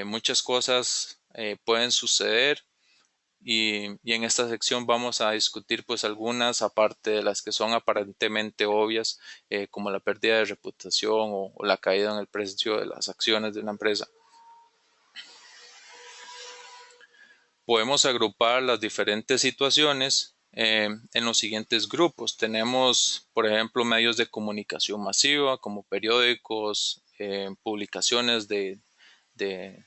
Muchas cosas pueden suceder y en esta sección vamos a discutir pues algunas, aparte de las que son aparentemente obvias, como la pérdida de reputación o la caída en el precio de las acciones de una empresa. Podemos agrupar las diferentes situaciones en los siguientes grupos. Tenemos, por ejemplo, medios de comunicación masiva como periódicos, publicaciones de, de,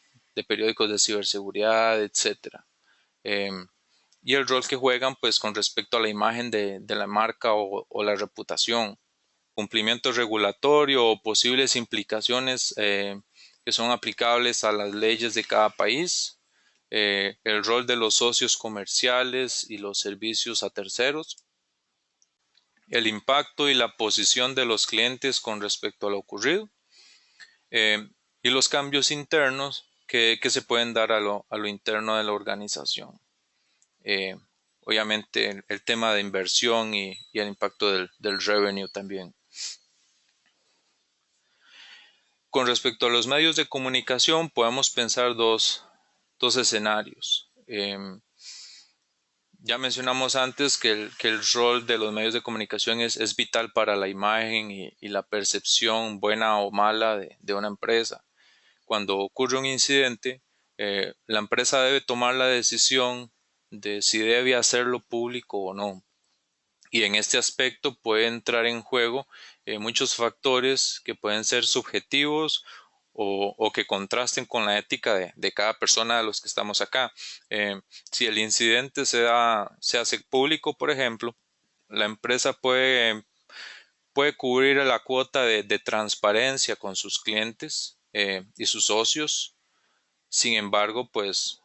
periódicos de ciberseguridad, etcétera. Eh, y el rol que juegan pues con respecto a la imagen de la marca o la reputación, cumplimiento regulatorio o posibles implicaciones que son aplicables a las leyes de cada país, el rol de los socios comerciales y los servicios a terceros, el impacto y la posición de los clientes con respecto a lo ocurrido, eh, y los cambios internos que se pueden dar a lo interno de la organización. Eh, Obviamente el tema de inversión y el impacto del revenue también. Con respecto a los medios de comunicación, podemos pensar dos escenarios. Ya mencionamos antes que el rol de los medios de comunicación es vital para la imagen y la percepción buena o mala de una empresa. Cuando ocurre un incidente, la empresa debe tomar la decisión de si debe hacerlo público o no. Y en este aspecto puede entrar en juego muchos factores que pueden ser subjetivos o que contrasten con la ética de cada persona de los que estamos acá. Si el incidente se hace público, por ejemplo, la empresa puede cubrir la cuota de transparencia con sus clientes y sus socios. Sin embargo, pues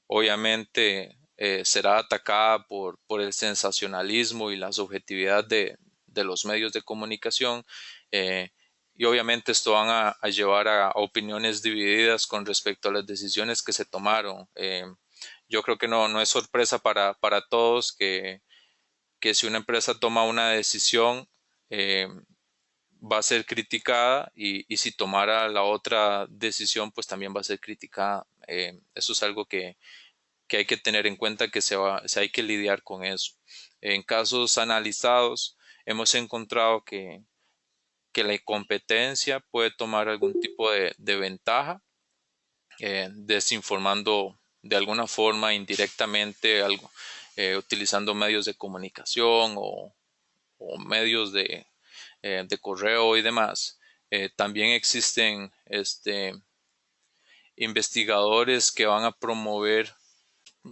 obviamente será atacada por el sensacionalismo y la subjetividad de los medios de comunicación, eh, y obviamente esto van a llevar a opiniones divididas con respecto a las decisiones que se tomaron. Yo creo que no es sorpresa para todos que si una empresa toma una decisión, va a ser criticada y si tomara la otra decisión, pues también va a ser criticada. Eso es algo que hay que tener en cuenta que se hay que lidiar con eso. En casos analizados, hemos encontrado que la competencia puede tomar algún tipo de ventaja, desinformando de alguna forma indirectamente algo, utilizando medios de comunicación o medios de correo y demás. También existen investigadores que van a promover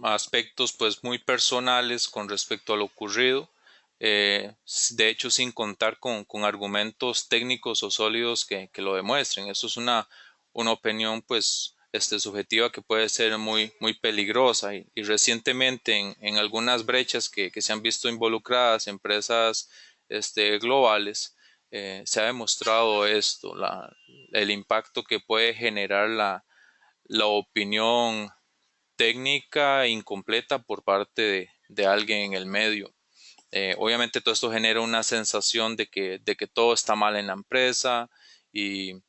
aspectos pues muy personales con respecto a lo ocurrido, de hecho sin contar con argumentos técnicos o sólidos que lo demuestren. Eso es una opinión pues subjetiva que puede ser muy peligrosa y recientemente en algunas brechas que se han visto involucradas empresas globales, se ha demostrado esto, el impacto que puede generar la opinión técnica incompleta por parte de alguien en el medio. Obviamente todo esto genera una sensación de que todo está mal en la empresa y,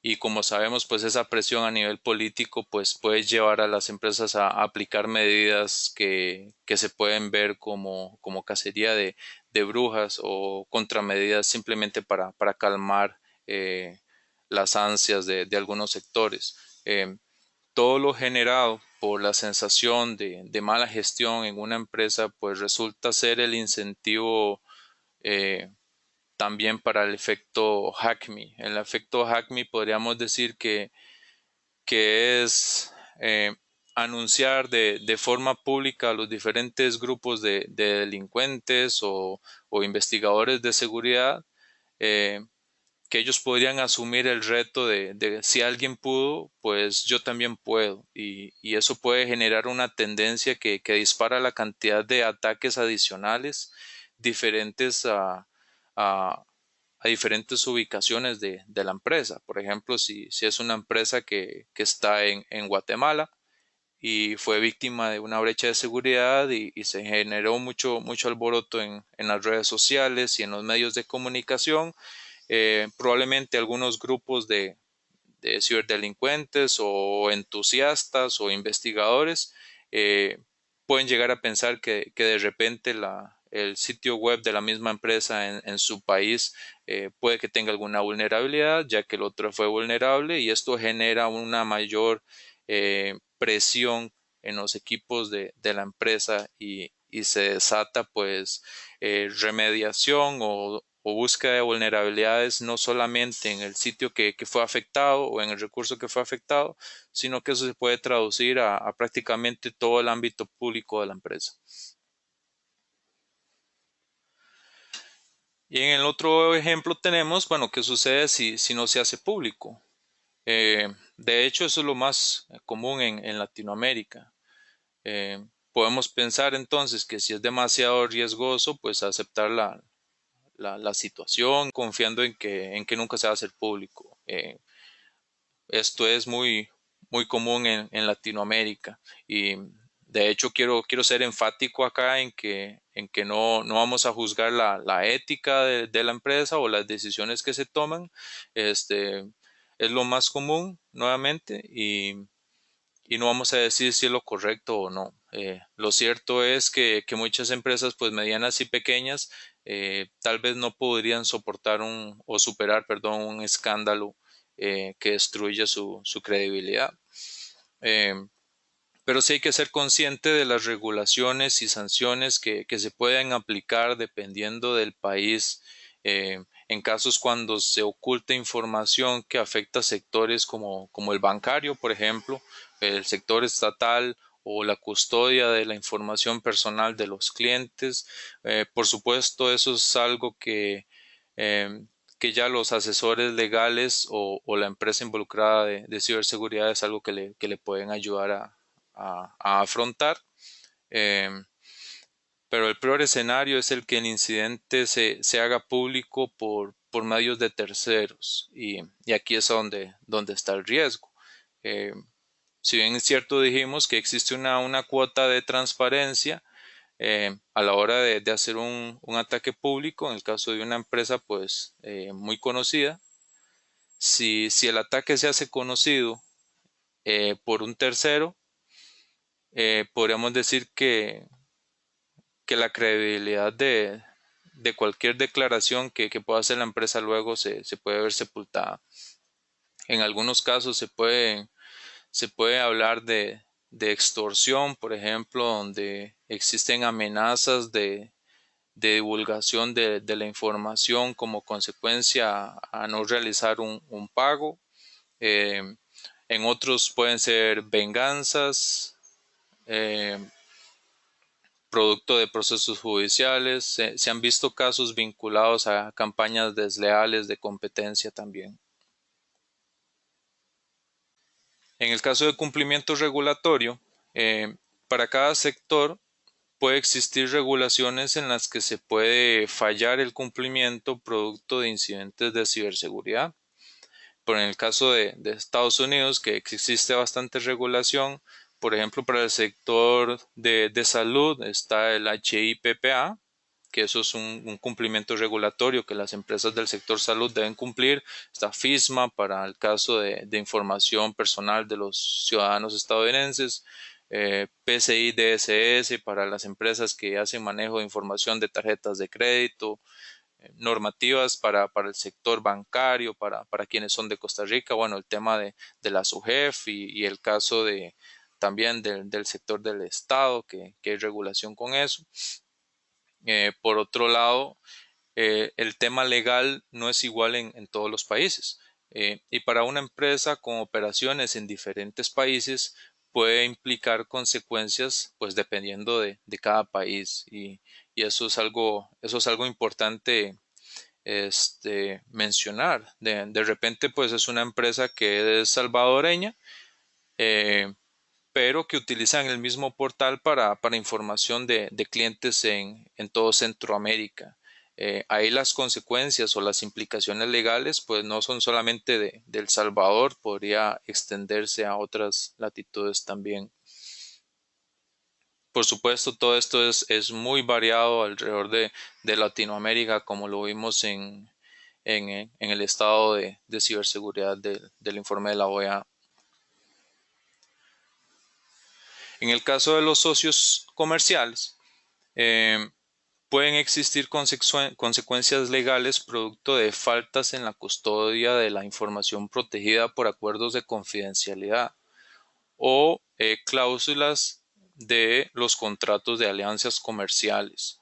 y como sabemos, pues esa presión a nivel político pues puede llevar a las empresas a aplicar medidas que se pueden ver como cacería de brujas o contramedidas simplemente para calmar las ansias de algunos sectores. Todo lo generado por la sensación de mala gestión en una empresa, pues resulta ser el incentivo eh, también para el efecto Hackme. El efecto Hackme podríamos decir que es anunciar de forma pública a los diferentes grupos de delincuentes o investigadores de seguridad, eh, que ellos podrían asumir el reto de si alguien pudo, pues yo también puedo. Y eso puede generar una tendencia que dispara la cantidad de ataques adicionales diferentes a, a diferentes ubicaciones de la empresa. Por ejemplo, si es una empresa que está en Guatemala y fue víctima de una brecha de seguridad y se generó mucho alboroto en las redes sociales y en los medios de comunicación, probablemente algunos grupos de ciberdelincuentes o entusiastas o investigadores pueden llegar a pensar que de repente el sitio web de la misma empresa en su país puede que tenga alguna vulnerabilidad, ya que el otro fue vulnerable, y esto genera una mayor presión en los equipos de la empresa y se desata pues remediación o búsqueda de vulnerabilidades no solamente en el sitio que fue afectado o en el recurso que fue afectado, sino que eso se puede traducir a prácticamente todo el ámbito público de la empresa. Y en el otro ejemplo tenemos, bueno, qué sucede si no se hace público. De hecho, eso es lo más común en Latinoamérica. Podemos pensar entonces que si es demasiado riesgoso, pues aceptar la situación, confiando en que nunca se va a hacer público. Esto es muy común en Latinoamérica, y de hecho quiero ser enfático acá en que no vamos a juzgar la ética de la empresa o las decisiones que se toman. Este es lo más común nuevamente, y no vamos a decir si es lo correcto o no. Lo cierto es que muchas empresas, pues medianas y pequeñas, tal vez no podrían soportar o superar, perdón, un escándalo que destruya su credibilidad. Eh, pero sí hay que ser consciente de las regulaciones y sanciones que se pueden aplicar dependiendo del país, en casos cuando se oculta información que afecta a sectores como el bancario, por ejemplo, el sector estatal o la custodia de la información personal de los clientes. Por supuesto, eso es algo eh, que ya los asesores legales o la empresa involucrada de ciberseguridad es algo que le pueden ayudar a afrontar. Eh, pero el peor escenario es el que el incidente se haga público por medios de terceros, y aquí es donde está el riesgo. Eh, si bien es cierto, dijimos que existe una cuota de transparencia a la hora de hacer un ataque público, en el caso de una empresa pues muy conocida. Si el ataque se hace conocido por un tercero, podríamos decir que la credibilidad de cualquier declaración que pueda hacer la empresa luego se puede ver sepultada. En algunos casos se puede hablar de extorsión, por ejemplo, donde existen amenazas de divulgación de la información como consecuencia a no realizar un pago. Eh, en otros pueden ser venganzas, eh, producto de procesos judiciales. Se han visto casos vinculados a campañas desleales de competencia también. En el caso de cumplimiento regulatorio, para cada sector puede existir regulaciones en las que se puede fallar el cumplimiento producto de incidentes de ciberseguridad. Pero en el caso de Estados Unidos, que existe bastante regulación, por ejemplo, para el sector de salud está el HIPPA, que eso es un cumplimiento regulatorio que las empresas del sector salud deben cumplir. Está FISMA para el caso de información personal de los ciudadanos estadounidenses. PCI DSS para las empresas que hacen manejo de información de tarjetas de crédito. Normativas para el sector bancario, para quienes son de Costa Rica, bueno, el tema de la SUGEF y el caso también del sector del Estado, que hay regulación con eso. Por otro lado, el tema legal no es igual en todos los países. Y para una empresa con operaciones en diferentes países, puede implicar consecuencias pues dependiendo de cada país y eso es algo importante mencionar. De repente pues es una empresa que es salvadoreña, eh, pero que utilizan el mismo portal para información de clientes en todo Centroamérica. Ahí las consecuencias o las implicaciones legales pues no son solamente de El Salvador, podría extenderse a otras latitudes también. Por supuesto, todo esto es muy variado alrededor de Latinoamérica, como lo vimos en el estado de ciberseguridad del informe de la OEA. En el caso de los socios comerciales, eh, pueden existir consecuencias legales producto de faltas en la custodia de la información protegida por acuerdos de confidencialidad o cláusulas de los contratos de alianzas comerciales.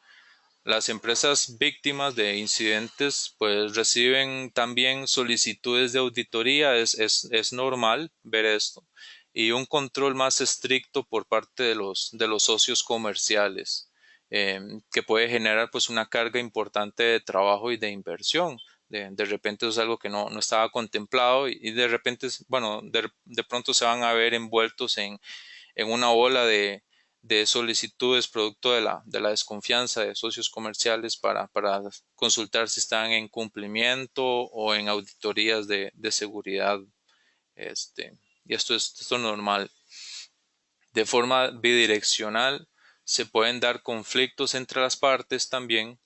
Las empresas víctimas de incidentes pues reciben también solicitudes de auditoría, es normal ver esto, y un control más estricto por parte de los socios comerciales, que puede generar pues una carga importante de trabajo y de inversión. De repente eso es algo que no estaba contemplado y de repente, bueno, de pronto se van a ver envueltos en una ola de solicitudes producto de la desconfianza de socios comerciales para consultar si están en cumplimiento o en auditorías de seguridad. Y esto es normal. De forma bidireccional se pueden dar conflictos entre las partes también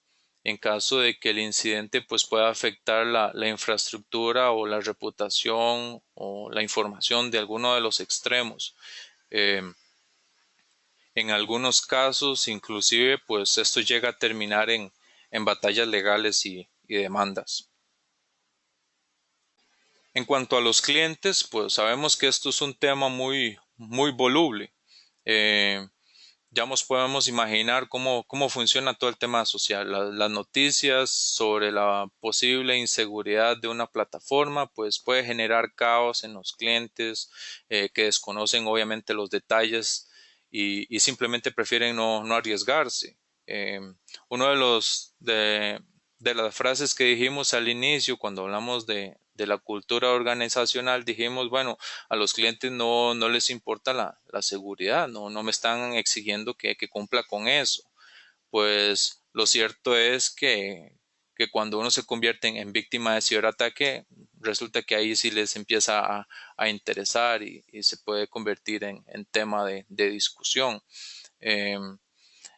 en caso de que el incidente pues pueda afectar la infraestructura o la reputación o la información de alguno de los extremos. Eh, en algunos casos, inclusive, pues esto llega a terminar en batallas legales y demandas. En cuanto a los clientes, pues sabemos que esto es un tema muy voluble. Eh, ya nos podemos imaginar cómo funciona todo el tema social. Las noticias sobre la posible inseguridad de una plataforma, pues puede generar caos en los clientes que desconocen obviamente los detalles y simplemente prefieren no arriesgarse. Eh, uno de las frases que dijimos al inicio cuando hablamos de la cultura organizacional, dijimos, bueno, a los clientes no les importa la seguridad, no me están exigiendo que cumpla con eso. Pues lo cierto es que cuando uno se convierte en víctima de ciberataque, resulta que ahí sí les empieza a interesar y se puede convertir en tema de discusión. Eh,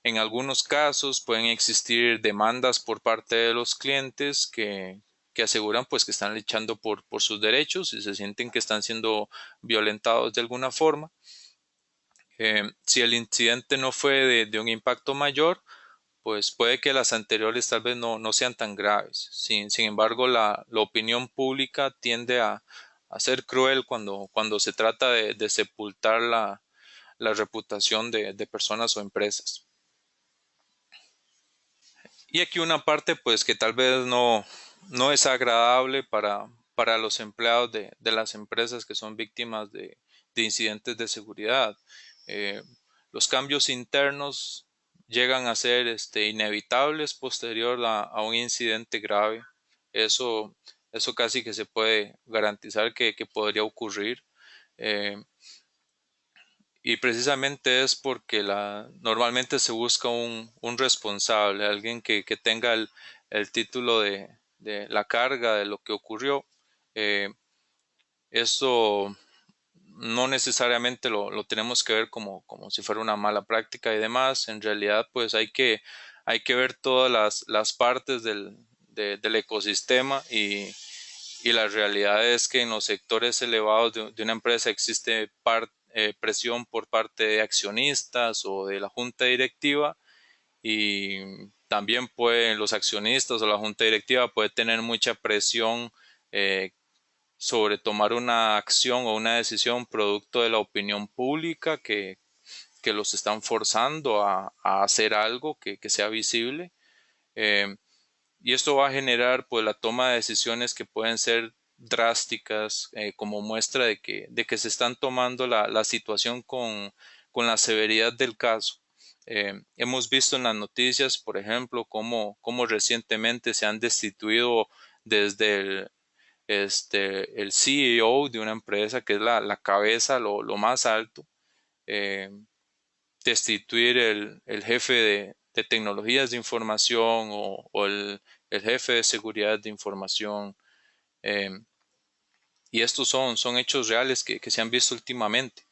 en algunos casos pueden existir demandas por parte de los clientes que aseguran pues que están luchando por sus derechos y se sienten que están siendo violentados de alguna forma. Si el incidente no fue de un impacto mayor, pues puede que las anteriores tal vez no sean tan graves. Sin embargo, la opinión pública tiende a ser cruel cuando se trata de sepultar la reputación de personas o empresas. Y aquí una parte pues que tal vez no es agradable para los empleados de las empresas que son víctimas de incidentes de seguridad. Eh, los cambios internos llegan a ser inevitables posterior a un incidente grave. Eso, eso casi que se puede garantizar que podría ocurrir. Eh, y precisamente es porque normalmente se busca un responsable, alguien que tenga el título de la carga de lo que ocurrió. Eh, Esto no necesariamente lo tenemos que ver como si fuera una mala práctica y demás. En realidad, pues hay que ver todas las partes del ecosistema y la realidad es que en los sectores elevados de una empresa existe presión por parte de accionistas o de la junta directiva y también los accionistas o la junta directiva puede tener mucha presión eh, sobre tomar una acción o una decisión producto de la opinión pública que los están forzando a hacer algo que sea visible. Eh, y esto va a generar pues la toma de decisiones que pueden ser drásticas como muestra de que se están tomando la situación con la severidad del caso. Hemos visto en las noticias, por ejemplo, cómo recientemente se han destituido desde el CEO de una empresa que es la cabeza, lo más alto, eh, destituir el jefe de tecnologías de información o el jefe de seguridad de información. eh, y estos son hechos reales que se han visto últimamente.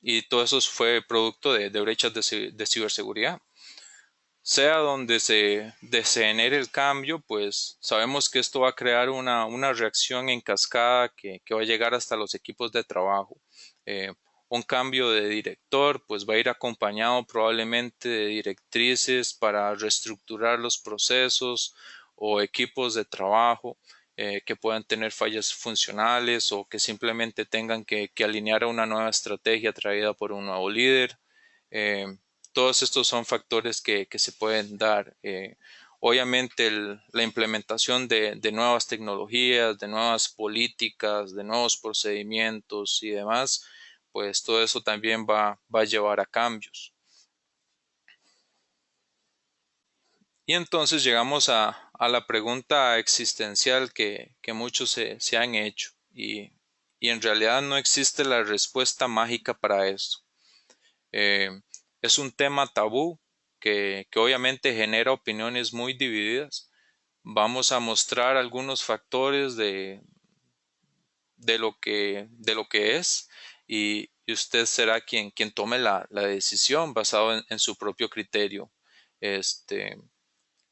Y todo eso fue producto de brechas de ciberseguridad. Sea donde se genere el cambio, pues sabemos que esto va a crear una reacción en cascada que va a llegar hasta los equipos de trabajo. Eh, un cambio de director, pues va a ir acompañado probablemente de directrices para reestructurar los procesos o equipos de trabajo que puedan tener fallas funcionales o que simplemente tengan que alinear a una nueva estrategia traída por un nuevo líder. Eh, todos estos son factores que se pueden dar. Obviamente la implementación de nuevas tecnologías, de nuevas políticas, de nuevos procedimientos y demás, pues todo eso también va a llevar a cambios. Y entonces llegamos a la pregunta existencial que muchos se han hecho y en realidad no existe la respuesta mágica para esto. Eh, es un tema tabú que obviamente genera opiniones muy divididas. Vamos a mostrar algunos factores de lo que es y usted será quien tome la decisión basado en su propio criterio. Este,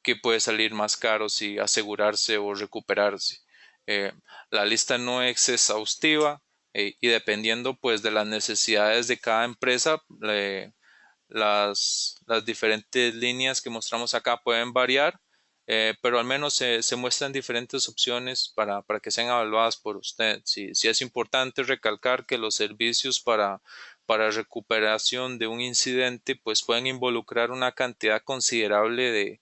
que puede salir más caro si asegurarse o recuperarse. Eh, la lista no es exhaustiva y dependiendo pues de las necesidades de cada empresa, las diferentes líneas que mostramos acá pueden variar, pero al menos se muestran diferentes opciones para que sean evaluadas por usted. Si es importante recalcar que los servicios para recuperación de un incidente pues pueden involucrar una cantidad considerable de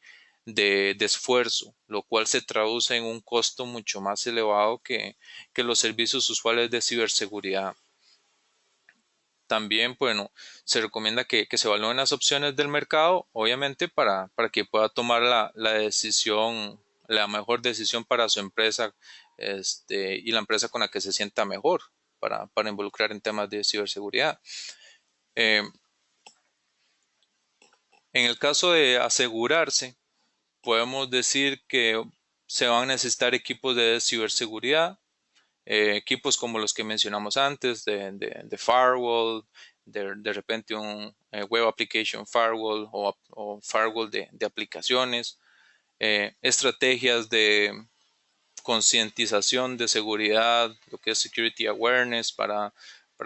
esfuerzo, lo cual se traduce en un costo mucho más elevado que los servicios usuales de ciberseguridad. También, bueno, se recomienda que se evalúen las opciones del mercado, obviamente, para que pueda tomar la decisión, la mejor decisión para su empresa, y la empresa con la que se sienta mejor para involucrar en temas de ciberseguridad. Eh, en el caso de asegurarse, podemos decir que se van a necesitar equipos de ciberseguridad, equipos como los que mencionamos antes, de firewall, de repente un web application firewall o firewall de aplicaciones, estrategias de concientización de seguridad, lo que es security awareness, para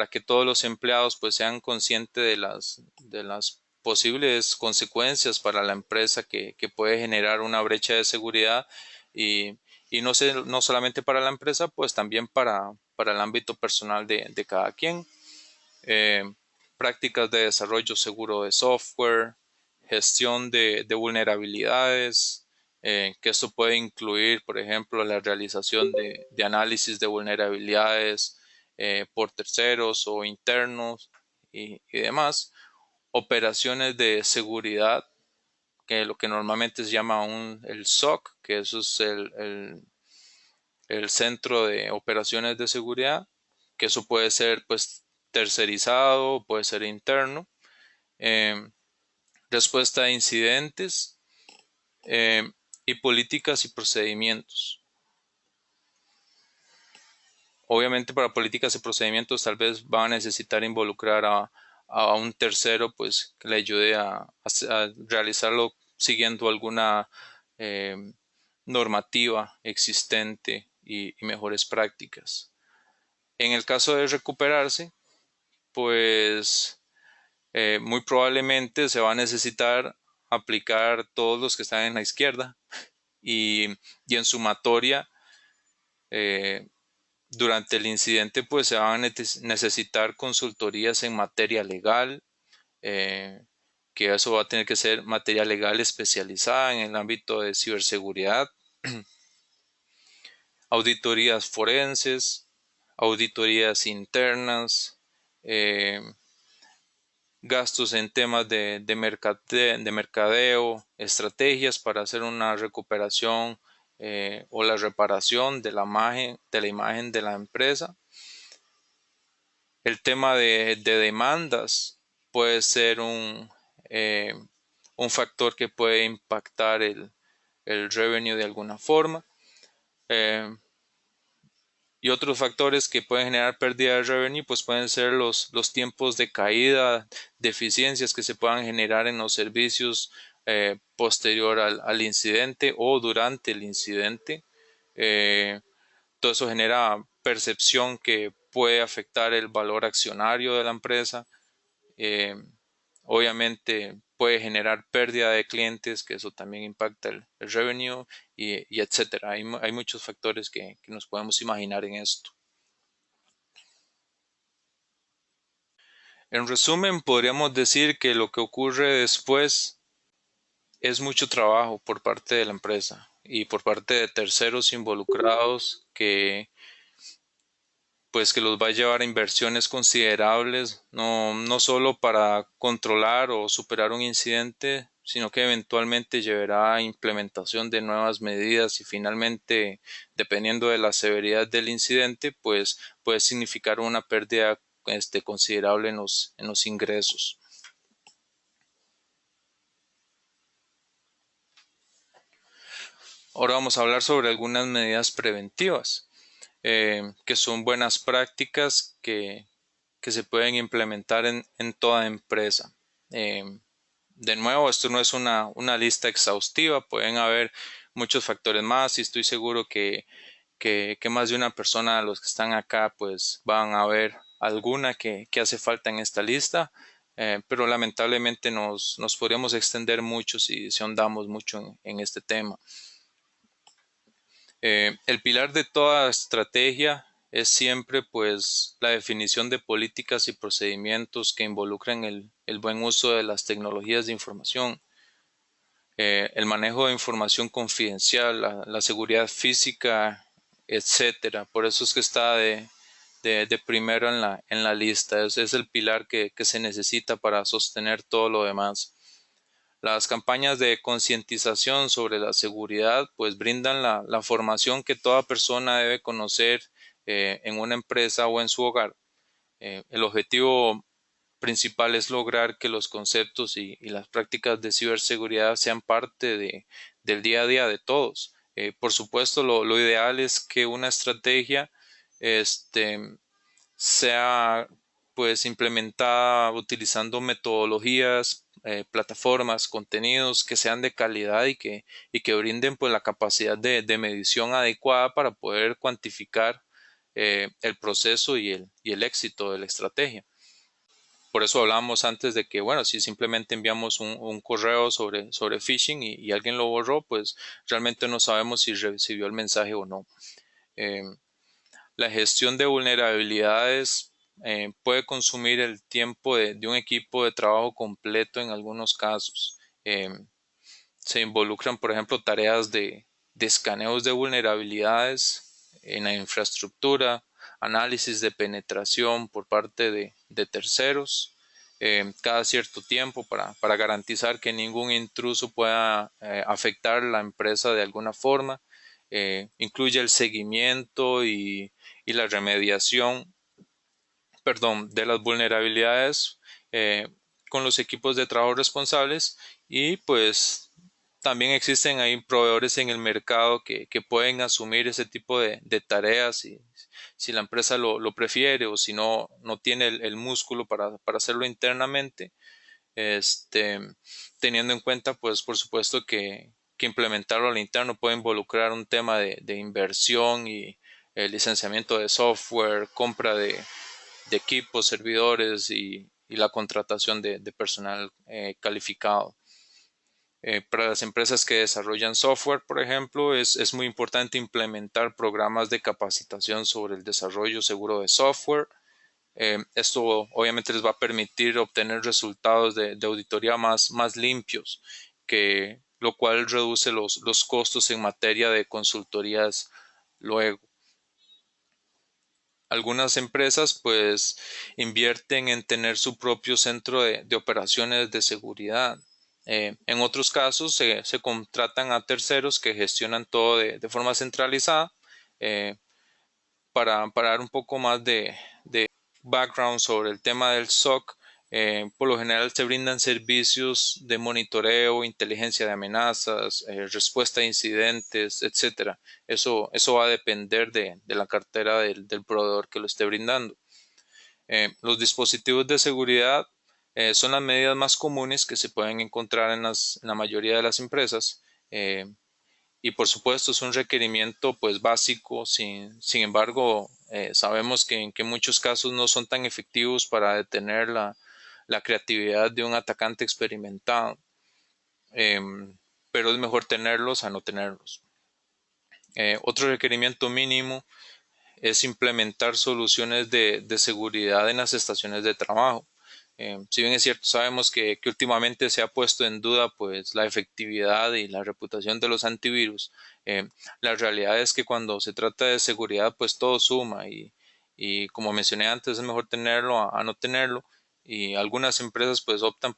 que todos los empleados pues sean conscientes de las posibles consecuencias para la empresa que puede generar una brecha de seguridad y, y no solamente para la empresa, pues también para el ámbito personal de cada quien. Eh, prácticas de desarrollo seguro de software, gestión de vulnerabilidades, que esto puede incluir, por ejemplo, la realización de análisis de vulnerabilidades por terceros o internos y demás. Operaciones de seguridad, que lo que normalmente se llama el SOC, que eso es el centro de operaciones de seguridad, que eso puede ser pues tercerizado, puede ser interno. Eh, respuesta a incidentes eh, y políticas y procedimientos. Obviamente para políticas y procedimientos tal vez van a necesitar involucrar a un tercero pues que le ayude a realizarlo siguiendo alguna eh, normativa existente y mejores prácticas. En el caso de recuperarse, pues muy probablemente se va a necesitar aplicar todos los que están en la izquierda y en sumatoria eh, durante el incidente pues se van a necesitar consultorías en materia legal, eh, que eso va a tener que ser materia legal especializada en el ámbito de ciberseguridad. auditorías forenses, auditorías internas, gastos en temas de mercadeo, estrategias para hacer una recuperación o la reparación de la imagen de la empresa. El tema de demandas puede ser un factor que puede impactar el revenue de alguna forma. Y otros factores que pueden generar pérdida de revenue pues pueden ser los tiempos de caída, deficiencias que se puedan generar en los servicios posterior al incidente o durante el incidente. Todo eso genera percepción que puede afectar el valor accionario de la empresa. Obviamente puede generar pérdida de clientes, que eso también impacta el revenue y etcétera. Hay muchos factores que nos podemos imaginar en esto. En resumen, podríamos decir que lo que ocurre después es mucho trabajo por parte de la empresa y por parte de terceros involucrados que los va a llevar a inversiones considerables, no solo para controlar o superar un incidente, sino que eventualmente llevará a implementación de nuevas medidas y finalmente, dependiendo de la severidad del incidente, pues puede significar una pérdida considerable en los ingresos. Ahora vamos a hablar sobre algunas medidas preventivas, que son buenas prácticas que se pueden implementar en toda empresa. De nuevo, esto no es una lista exhaustiva, pueden haber muchos factores más y estoy seguro que más de una persona de los que están acá pues van a ver alguna que hace falta en esta lista, pero lamentablemente nos podríamos extender mucho si ahondamos mucho en este tema. El pilar de toda estrategia es siempre pues la definición de políticas y procedimientos que involucran el buen uso de las tecnologías de información, el manejo de información confidencial, la seguridad física, etcétera. Por eso es que está de primero en la lista. Es el pilar que se necesita para sostener todo lo demás. Las campañas de concientización sobre la seguridad pues brindan la formación que toda persona debe conocer en una empresa o en su hogar. El objetivo principal es lograr que los conceptos y las prácticas de ciberseguridad sean parte del día a día de todos. Por supuesto, lo ideal es que una estrategia sea pues implementada utilizando metodologías, plataformas, contenidos que sean de calidad y que brinden pues la capacidad de medición adecuada para poder cuantificar el proceso y el éxito de la estrategia. Por eso hablábamos antes de que, bueno, si simplemente enviamos un correo sobre phishing y alguien lo borró, pues realmente no sabemos si recibió el mensaje o no. La gestión de vulnerabilidades puede consumir el tiempo de un equipo de trabajo completo en algunos casos. Se involucran, por ejemplo, tareas de escaneos de vulnerabilidades en la infraestructura, análisis de penetración por parte de terceros, cada cierto tiempo para garantizar que ningún intruso pueda afectar la empresa de alguna forma. Incluye el seguimiento y la remediación, de las vulnerabilidades con los equipos de trabajo responsables y pues también existen ahí proveedores en el mercado que pueden asumir ese tipo de tareas si la empresa lo prefiere o si no tiene el músculo para hacerlo internamente, teniendo en cuenta pues por supuesto que implementarlo al interno puede involucrar un tema de inversión y el licenciamiento de software, compra de equipos, servidores y la contratación de personal calificado. Para las empresas que desarrollan software, por ejemplo, es muy importante implementar programas de capacitación sobre el desarrollo seguro de software. Esto obviamente les va a permitir obtener resultados de auditoría más limpios, lo cual reduce los costos en materia de consultorías luego. Algunas empresas pues invierten en tener su propio centro de operaciones de seguridad. En otros casos se contratan a terceros que gestionan todo de forma centralizada. eh, para dar un poco más de background sobre el tema del SOC, por lo general se brindan servicios de monitoreo, inteligencia de amenazas, respuesta a incidentes, etcétera. Eso va a depender de la cartera del proveedor que lo esté brindando. Los dispositivos de seguridad son las medidas más comunes que se pueden encontrar en la mayoría de las empresas. Y por supuesto es un requerimiento pues básico. Sin embargo, sabemos que en muchos casos no son tan efectivos para detener la creatividad de un atacante experimentado. Pero es mejor tenerlos a no tenerlos. Otro requerimiento mínimo es implementar soluciones de seguridad en las estaciones de trabajo. Si bien es cierto, sabemos que últimamente se ha puesto en duda pues la efectividad y la reputación de los antivirus. La realidad es que cuando se trata de seguridad pues todo suma y como mencioné antes es mejor tenerlo a no tenerlo, y algunas empresas pues optan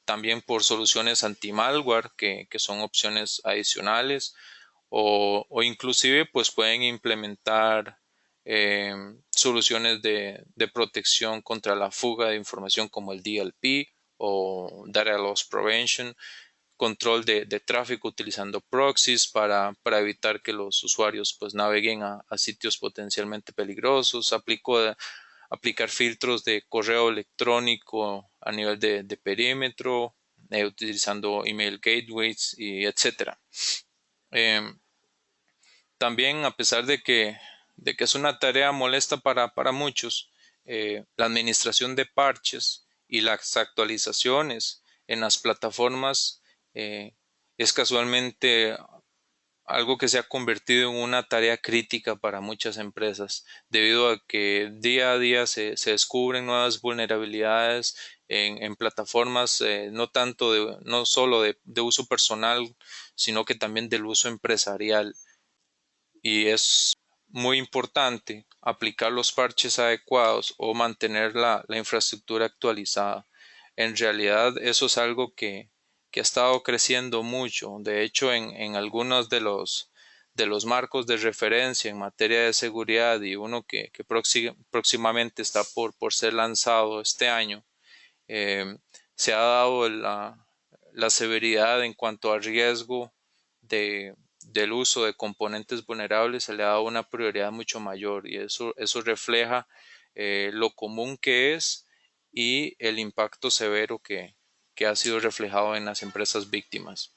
también por soluciones anti-malware que son opciones adicionales, o inclusive pues pueden implementar soluciones de protección contra la fuga de información como el DLP o Data Loss Prevention, control de tráfico utilizando proxies para evitar que los usuarios pues naveguen a sitios potencialmente peligrosos, aplicar filtros de correo electrónico a nivel de perímetro, utilizando email gateways y etcétera. También, a pesar de que es una tarea molesta para muchos, la administración de parches y las actualizaciones en las plataformas es casualmente algo que se ha convertido en una tarea crítica para muchas empresas, debido a que día a día se descubren nuevas vulnerabilidades en plataformas, no solo de uso personal, sino que también del uso empresarial. Y es muy importante aplicar los parches adecuados o mantener la infraestructura actualizada. En realidad eso es algo que ha estado creciendo mucho. De hecho, en algunos de los marcos de referencia en materia de seguridad, y uno que próximamente está por ser lanzado este año, eh, se ha dado la severidad en cuanto a riesgo del uso de componentes vulnerables. Se le ha dado una prioridad mucho mayor, y eso refleja lo común que es y el impacto severo que ha sido reflejado en las empresas víctimas.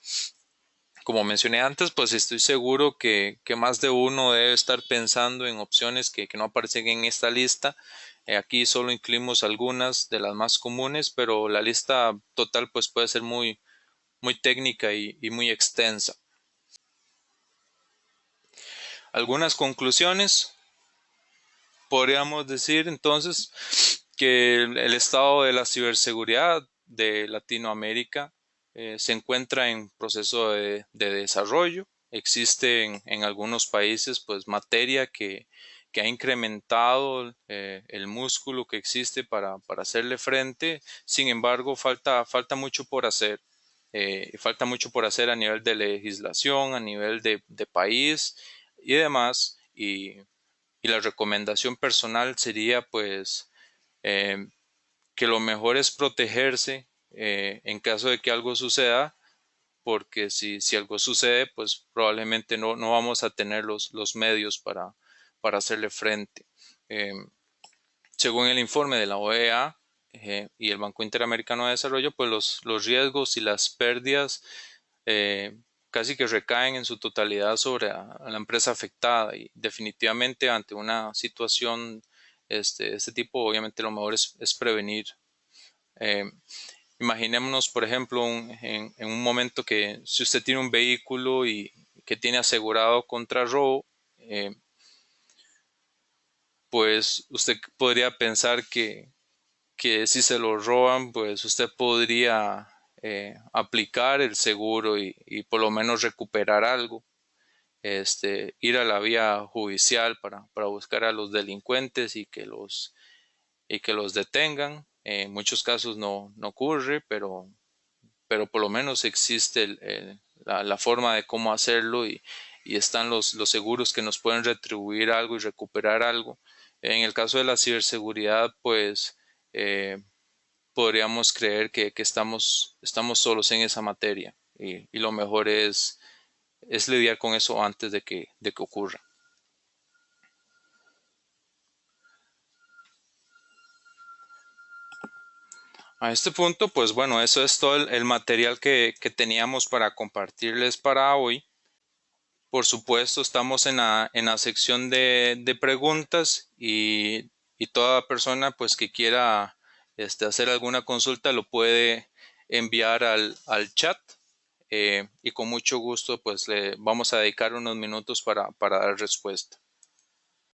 Como mencioné antes, pues estoy seguro que más de uno debe estar pensando en opciones que no aparecen en esta lista. Aquí solo incluimos algunas de las más comunes, pero la lista total pues puede ser muy, muy técnica y muy extensa. Algunas conclusiones: podríamos decir entonces que el estado de la ciberseguridad de Latinoamérica se encuentra en proceso de desarrollo. Existe en algunos países pues materia que ha incrementado el músculo que existe para hacerle frente. Sin embargo, falta mucho por hacer. Falta mucho por hacer a nivel de legislación, a nivel de país y demás. Y la recomendación personal sería pues eh, que lo mejor es protegerse en caso de que algo suceda, porque si algo sucede pues probablemente no vamos a tener los medios para hacerle frente. Eh, Según el informe de la OEA y el Banco Interamericano de Desarrollo, pues los riesgos y las pérdidas eh, casi que recaen en su totalidad sobre a la empresa afectada, y definitivamente ante una situación de este tipo, obviamente lo mejor es prevenir. Eh, Imaginémonos, por ejemplo, en un momento que si usted tiene un vehículo y que tiene asegurado contra robo, pues usted podría pensar que si se lo roban, pues usted podría aplicar el seguro y por lo menos recuperar algo. ir a la vía judicial para buscar a los delincuentes y que los detengan. En muchos casos no ocurre, pero por lo menos existe la forma de cómo hacerlo y están los seguros que nos pueden retribuir algo y recuperar algo. En el caso de la ciberseguridad, pues podríamos creer que estamos solos en esa materia y lo mejor es lidiar con eso antes de que ocurra. A este punto, pues bueno, eso es todo el material que teníamos para compartirles para hoy. Por supuesto, estamos en la sección de preguntas y toda persona pues que quiera hacer alguna consulta lo puede enviar al chat y con mucho gusto pues le vamos a dedicar unos minutos para dar respuesta.